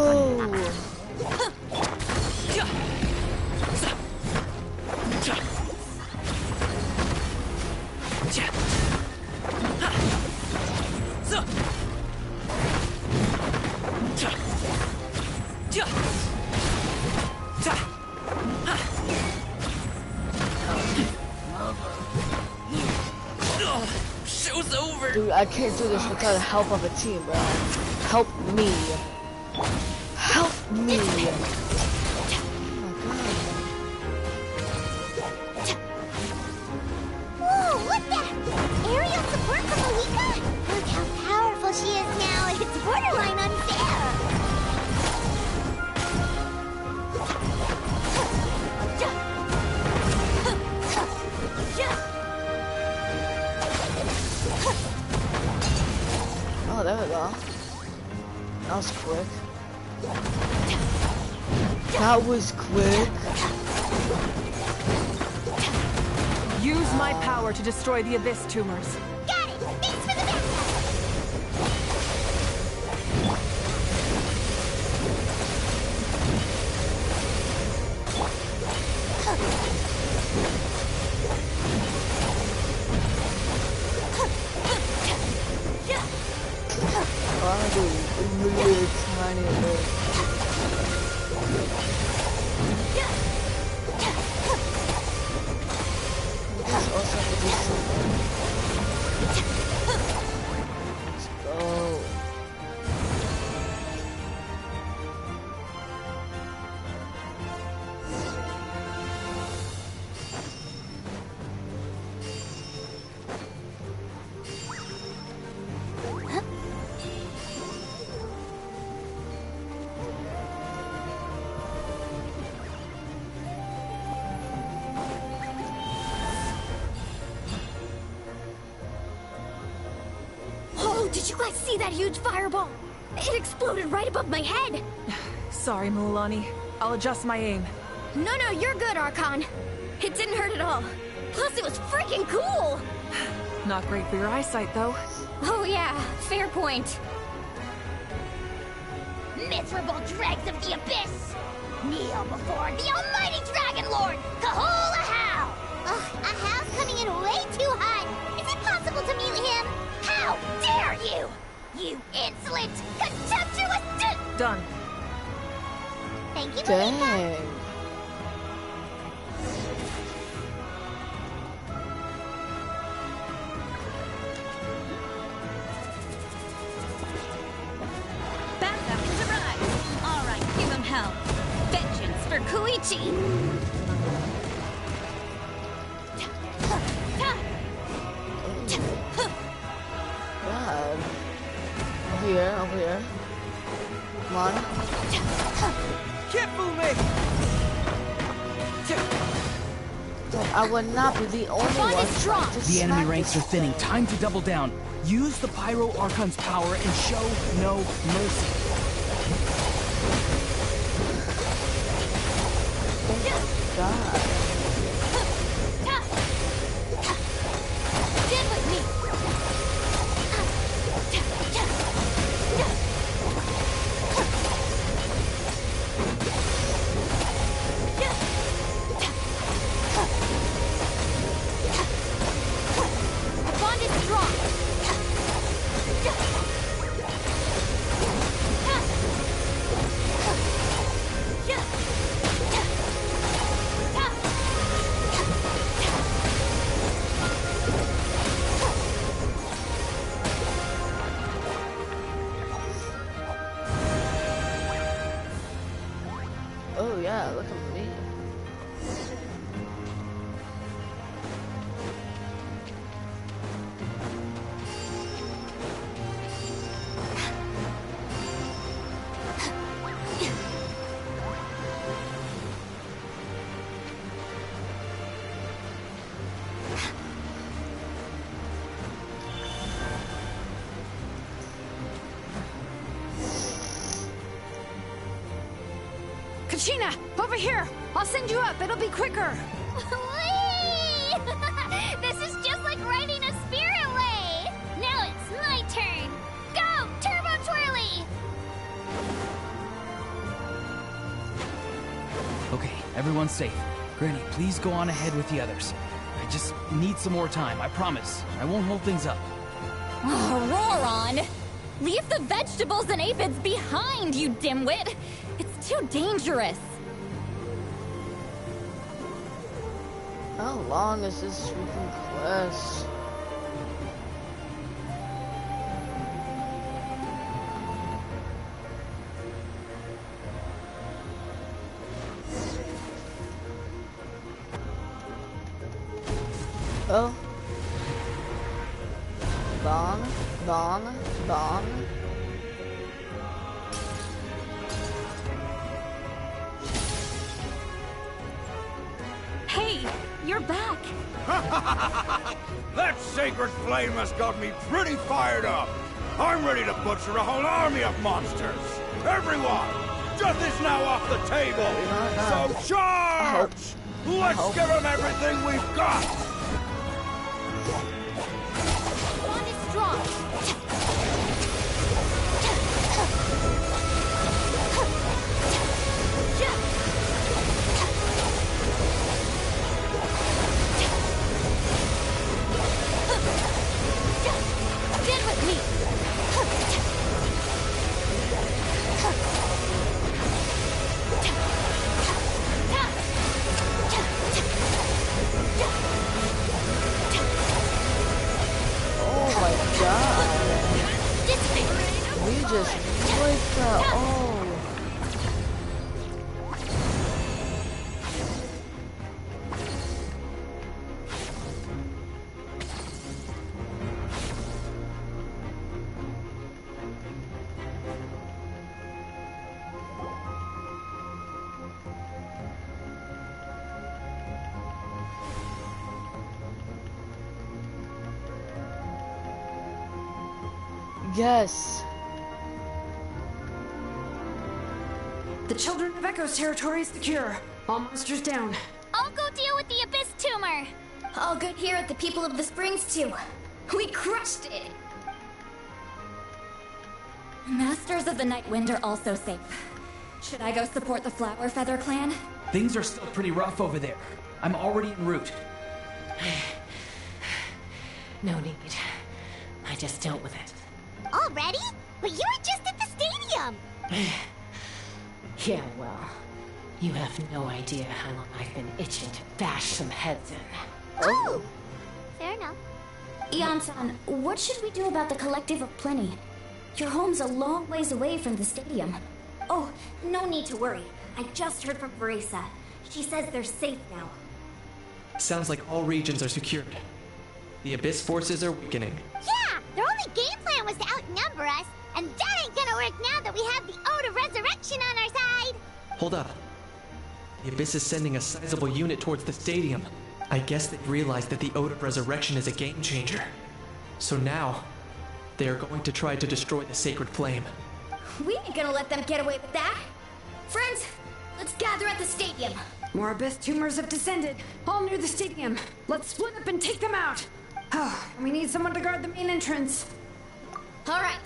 Show's over. Dude, I can't do this without the help of a team, bro. Help me. Help me. Whoa, what's that? Aerial support from Malika? Look how powerful she is now. It's borderline unfair. Oh, there we go. That was quick. That was quick. Use my power to destroy the Abyss tumors. Got it! Thanks for the backup! I'm gonna do really tiny bit. This also has to do something. Let's go. Oh, did you guys see that huge fireball? It exploded right above my head. Sorry, Milani. I'll adjust my aim. No, you're good, Archon. It didn't hurt at all. Plus, it was freaking cool. Not great for your eyesight, though. Oh yeah, fair point. Miserable dregs of the Abyss! Kneel before the almighty Dragon Lord, Kahula Hal! Ugh, a Hal's coming in way too hot! Is it possible to meet him? How dare you! You insolent, contemptuous Done. Thank you, Dang. Malika! Backup has arrived. All right, give him hell. Vengeance for Koichi. God. Over here, over here. Come on. Can't fool me! I would not be the only one trying to The enemy smack ranks this are thinning. thing. Time to double down. Use the Pyro Archon's power and show no mercy. God. Stand with me! Our bond is strong. Oh yeah, look at me. Kachina, over here! I'll send you up, it'll be quicker! Whee! This is just like riding a spirit way! Now it's my turn! Go, Turbo Twirly! Okay, everyone's safe. Granny, please go on ahead with the others. I just need some more time, I promise. I won't hold things up. Oh, Roron! Leave the vegetables and aphids behind, you dimwit! It's too dangerous! How long is this freaking quest? Oh. Bong, bong, bong. Hey, you're back. That sacred flame has got me pretty fired up. I'm ready to butcher a whole army of monsters. Everyone, death is now off the table. So charge! Let's give them everything we've got. Bond is strong. Get with me! Oh my god. We just wiped that. Oh. Yes. The Children of Echo's territory is secure. All monsters down. I'll go deal with the Abyss Tumor. All good here at the People of the Springs, too. We crushed it! Masters of the Night Wind are also safe. Should I go support the Flower Feather clan? Things are still pretty rough over there. I'm already en route. No need. I just dealt with it. Already? But you were just at the stadium! Yeah, well, you have no idea how long I've been itching to bash some heads in. Oh! Fair enough. Ian-san, what should we do about the Collective of Plenty? Your home's a long ways away from the stadium. Oh, no need to worry. I just heard from Verisa. She says they're safe now. Sounds like all regions are secured. The Abyss forces are weakening. Yeah! Their only game plan was to outnumber us, and that ain't gonna work now that we have the Ode of Resurrection on our side! Hold up. The Abyss is sending a sizable unit towards the stadium. I guess they've realized that the Ode of Resurrection is a game changer. So now, they are going to try to destroy the Sacred Flame. We ain't gonna let them get away with that! Friends, let's gather at the stadium! More Abyss tumors have descended, all near the stadium. Let's split up and take them out. Oh, we need someone to guard the main entrance. Alright,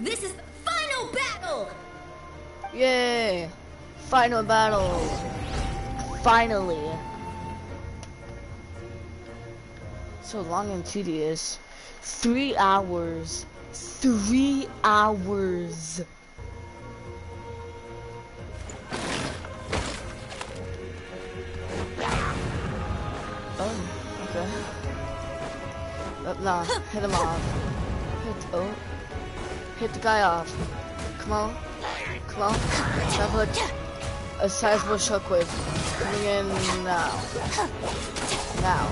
this is the final battle! Yay! Final battle! Finally! So long and tedious. 3 hours. 3 hours! Oh, okay. Nah, hit him off. Hit the guy off. Come on. Come on. Have a sizable shockwave. Coming in now. Now.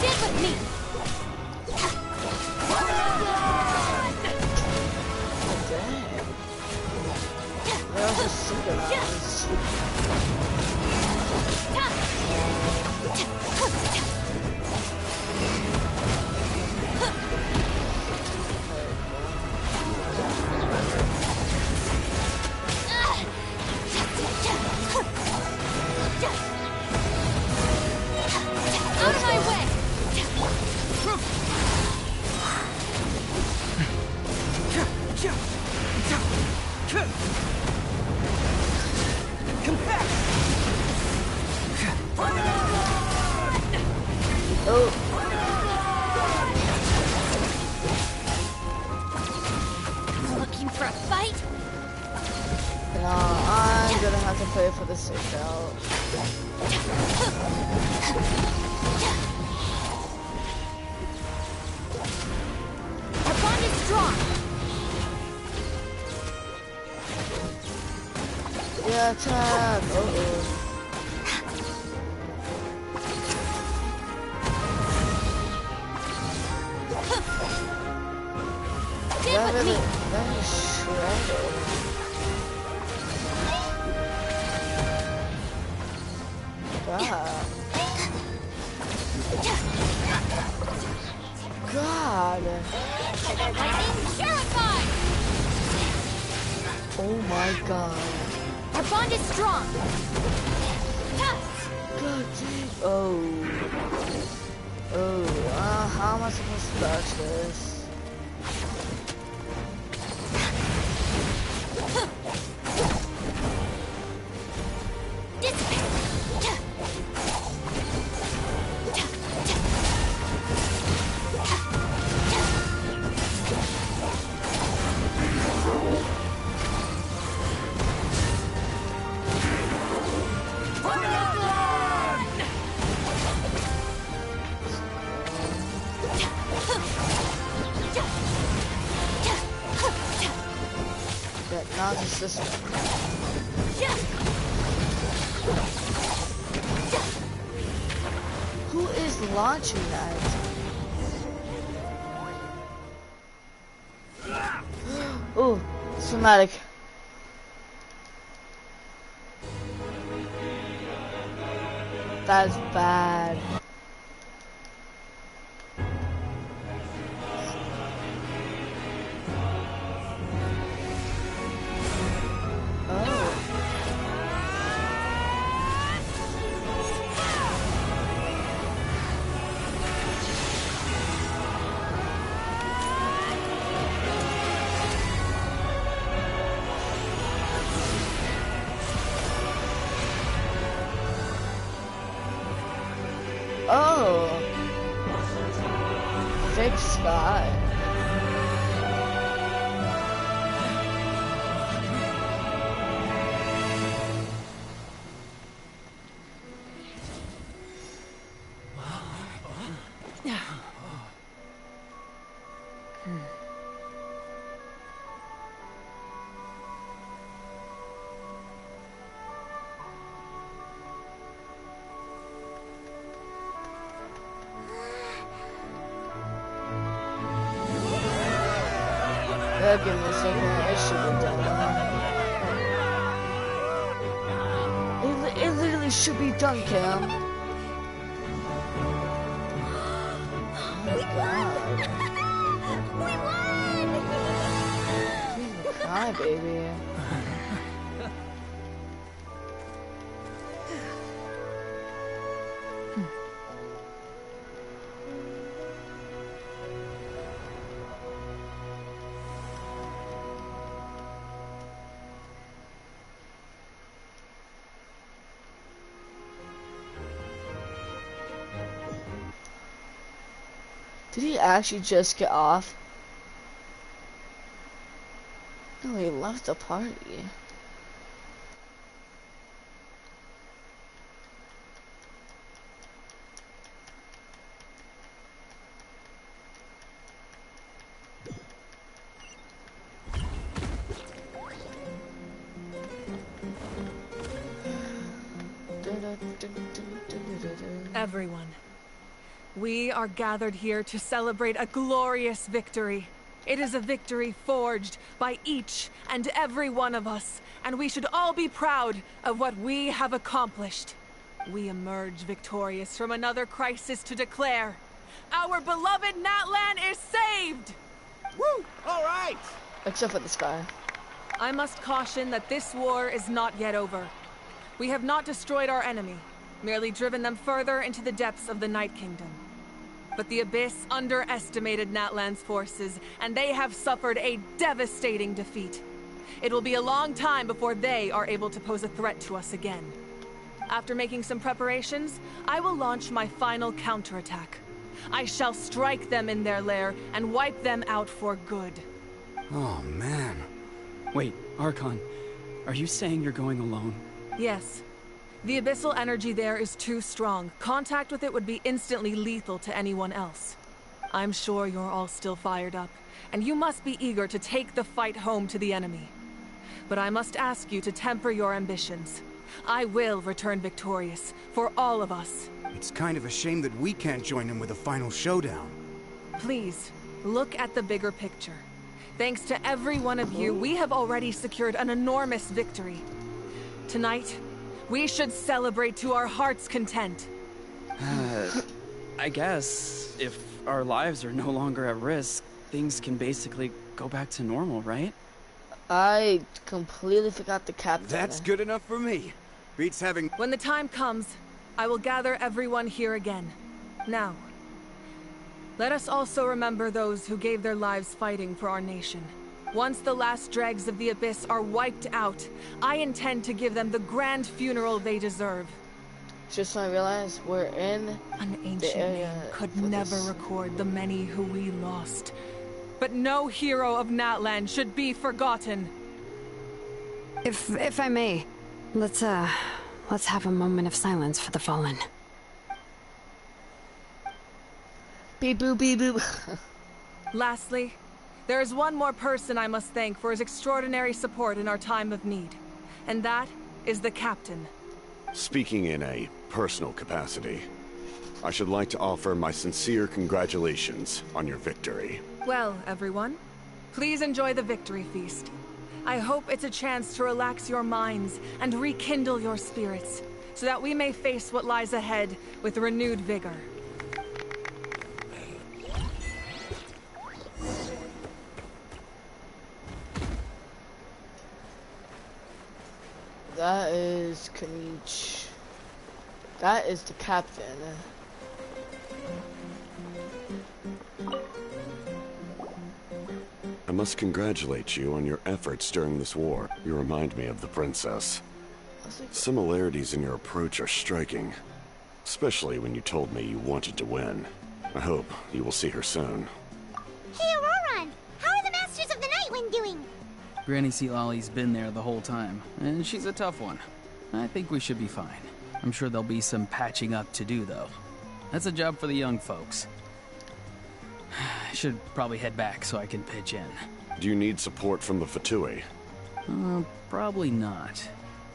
Get with me! They're just synchronized. Out of my way! Come back! Oh. Looking for a fight? No, I'm gonna have to play for the safe out. Our bond is strong. Yeah, attack. Uh-oh. That is shredded. God. God. Terrified! Oh my god. Our bond is strong. God dang. Oh. Oh. How am I supposed to dodge this? Now it's this one. Who is launching that? Oh, somatic. That's bad. Oh, fake sky. Give me a second, it should be done. It literally should be done, Cam. Oh my god. We won! Cry, baby. Did he actually just get off? No, he left the party. Everyone, we are gathered here to celebrate a glorious victory. It is a victory forged by each and every one of us, and we should all be proud of what we have accomplished. We emerge victorious from another crisis to declare, our beloved Natlan is saved! Woo! All right! Except for this guy. I must caution that this war is not yet over. We have not destroyed our enemy, merely driven them further into the depths of the Night Kingdom. But the Abyss underestimated Natlan's forces, and they have suffered a devastating defeat. It will be a long time before they are able to pose a threat to us again. After making some preparations, I will launch my final counterattack. I shall strike them in their lair and wipe them out for good. Oh, man. Wait, Archon, are you saying you're going alone? Yes. The abyssal energy there is too strong. Contact with it would be instantly lethal to anyone else. I'm sure you're all still fired up, and you must be eager to take the fight home to the enemy. But I must ask you to temper your ambitions. I will return victorious, for all of us. It's kind of a shame that we can't join in with a final showdown. Please, look at the bigger picture. Thanks to every one of you, we have already secured an enormous victory. Tonight, we should celebrate to our heart's content. I guess if our lives are no longer at risk, things can basically go back to normal, right? I completely forgot the captain. That's good enough for me. Beats having... When the time comes, I will gather everyone here again. Now, let us also remember those who gave their lives fighting for our nation. Once the last dregs of the Abyss are wiped out, I intend to give them the grand funeral they deserve. Just so I realized we're in an ancient name could never record the many who we lost. But no hero of Natlan should be forgotten. If I may, let's have a moment of silence for the fallen. Beep boop beep boop. Lastly, there is one more person I must thank for his extraordinary support in our time of need, and that is the captain. Speaking in a personal capacity, I should like to offer my sincere congratulations on your victory. Well, everyone, please enjoy the victory feast. I hope it's a chance to relax your minds and rekindle your spirits, so that we may face what lies ahead with renewed vigor. That is Kanich. That is the captain. I must congratulate you on your efforts during this war. You remind me of the princess. Similarities in your approach are striking, especially when you told me you wanted to win. I hope you will see her soon. Hey, Auroron! How are the Masters of the Nightwind doing? Granny Sealolly's been there the whole time, and she's a tough one. I think we should be fine. I'm sure there'll be some patching up to do, though. That's a job for the young folks. I should probably head back so I can pitch in. Do you need support from the Fatui? Probably not.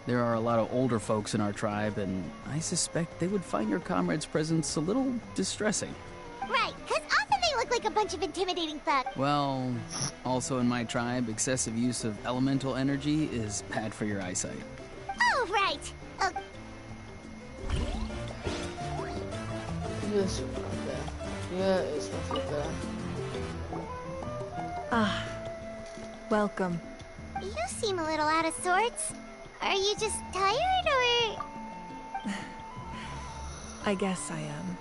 There are a lot of older folks in our tribe, and I suspect they would find your comrades' presence a little distressing. Right, because often they look like a bunch of intimidating thugs. Well, also in my tribe, excessive use of elemental energy is bad for your eyesight. Oh, right. Yes, yes, Ah, welcome. You seem a little out of sorts. Are you just tired, or...? I guess I am.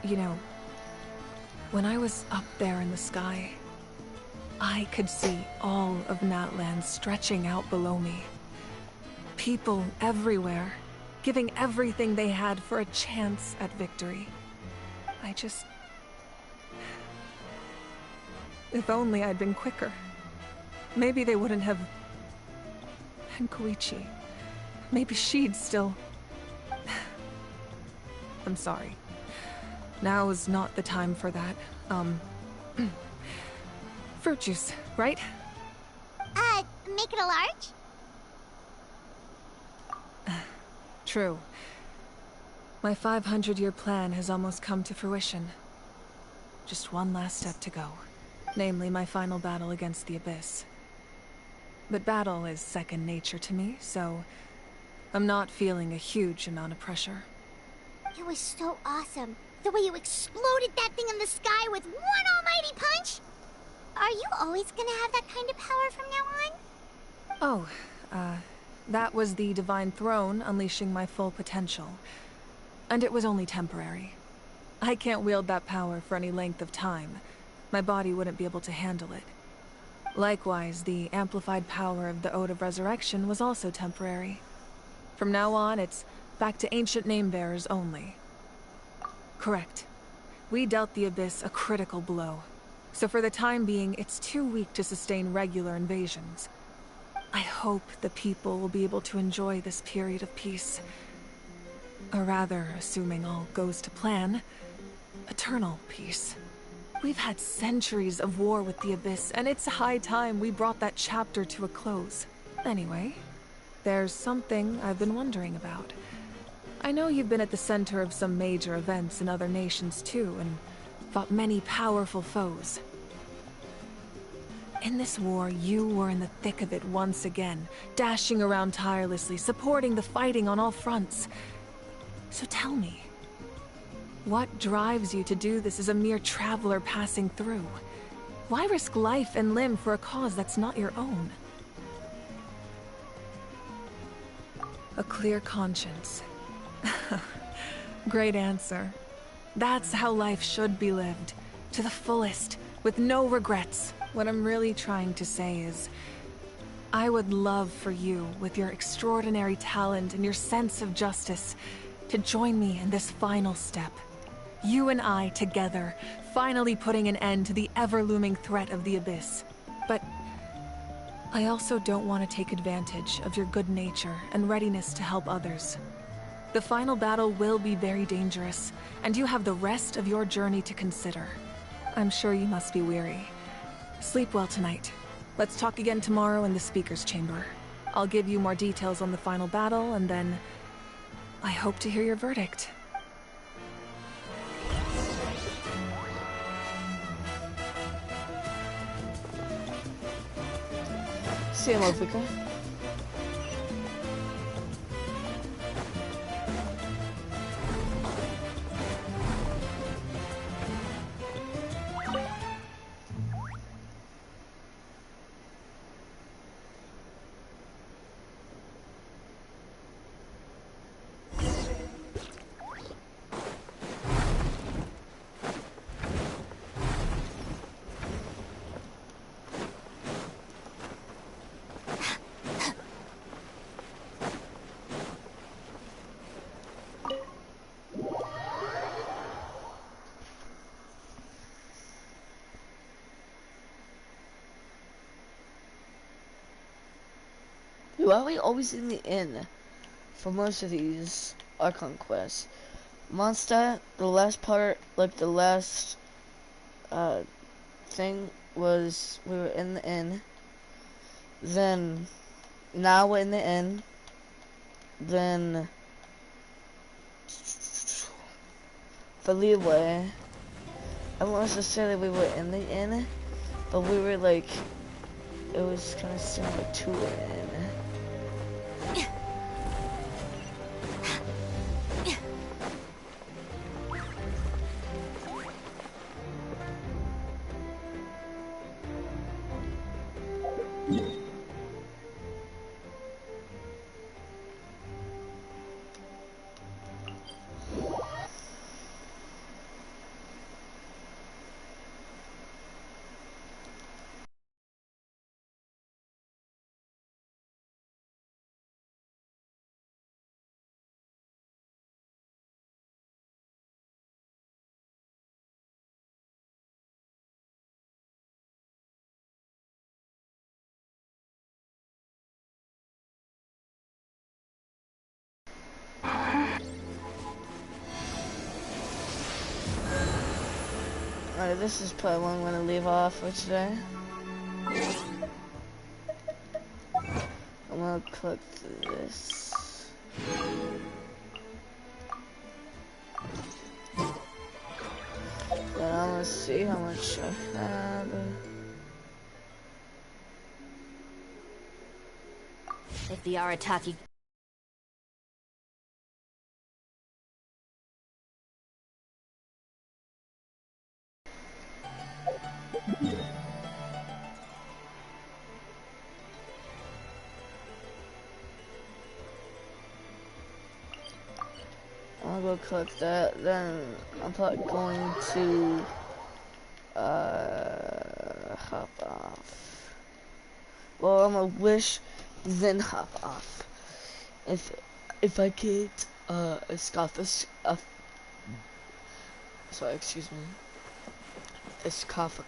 You know, when I was up there in the sky, I could see all of Natlan stretching out below me. People everywhere, giving everything they had for a chance at victory. If only I'd been quicker. Maybe they wouldn't have... And Koichi. Maybe she'd still... I'm sorry. Now is not the time for that. Fruit juice, right? Make it a large? True. My 500-year plan has almost come to fruition. Just one last step to go. Namely, my final battle against the Abyss. But battle is second nature to me, so I'm not feeling a huge amount of pressure. It was so awesome. The way you exploded that thing in the sky with one almighty punch! Are you always gonna have that kind of power from now on? Oh, That was the Divine Throne unleashing my full potential. And it was only temporary. I can't wield that power for any length of time. My body wouldn't be able to handle it. Likewise, the amplified power of the Ode of Resurrection was also temporary. From now on, it's back to ancient name-bearers only. Correct. We dealt the Abyss a critical blow. So for the time being, it's too weak to sustain regular invasions. I hope the people will be able to enjoy this period of peace. Or rather, assuming all goes to plan, eternal peace. We've had centuries of war with the Abyss, and it's high time we brought that chapter to a close. Anyway, there's something I've been wondering about. I know you've been at the center of some major events in other nations too, and fought many powerful foes. In this war, you were in the thick of it once again, dashing around tirelessly, supporting the fighting on all fronts. So tell me, what drives you to do this as a mere traveler passing through? Why risk life and limb for a cause that's not your own? A clear conscience. Great answer. That's how life should be lived, to the fullest, with no regrets. What I'm really trying to say is, I would love for you, with your extraordinary talent and your sense of justice, to join me in this final step. You and I together, finally putting an end to the ever-looming threat of the Abyss. But I also don't want to take advantage of your good nature and readiness to help others. The final battle will be very dangerous, and you have the rest of your journey to consider. I'm sure you must be weary. Sleep well tonight. Let's talk again tomorrow in the Speaker's Chamber. I'll give you more details on the final battle, and then I hope to hear your verdict. See you, Malvika. Why are we always in the inn for most of these Archon quests? Mondstadt, the last part, like the last thing was we were in the inn. Then now we're in the inn. Then for Leeway, I won't necessarily we were in the inn, but we were like, it was kind of similar to an inn. Alright, this is probably what I'm going to leave off for today. I'm going to click through this. Then I'm going to see how much I have. If the Arataki... I'll go collect that. Then I'm probably going to hop off. Well, I'm gonna wish, then hop off. If I get a sorry, excuse me, a scoffer.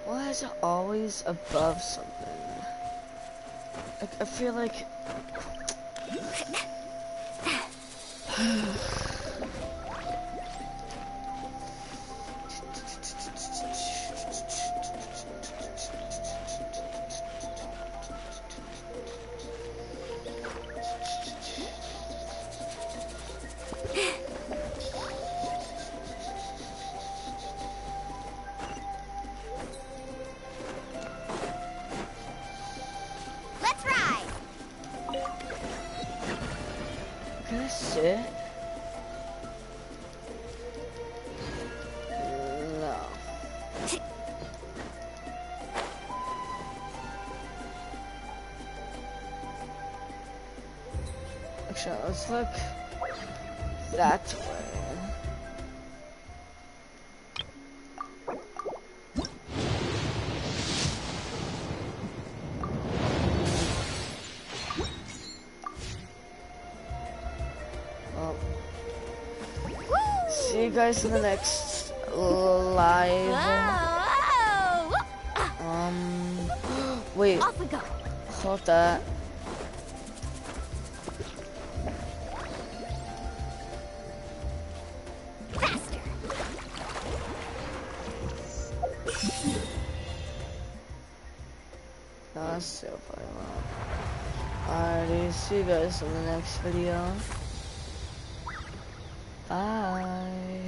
Why is it always above something? I feel like... Let's ride! Can I sit? No. Actually, let's look that way. See you guys in the next live. Wait. Off we go. Hold that. Faster. No, that's still probably wrong. Alrighty, see you guys in the next video. Bye.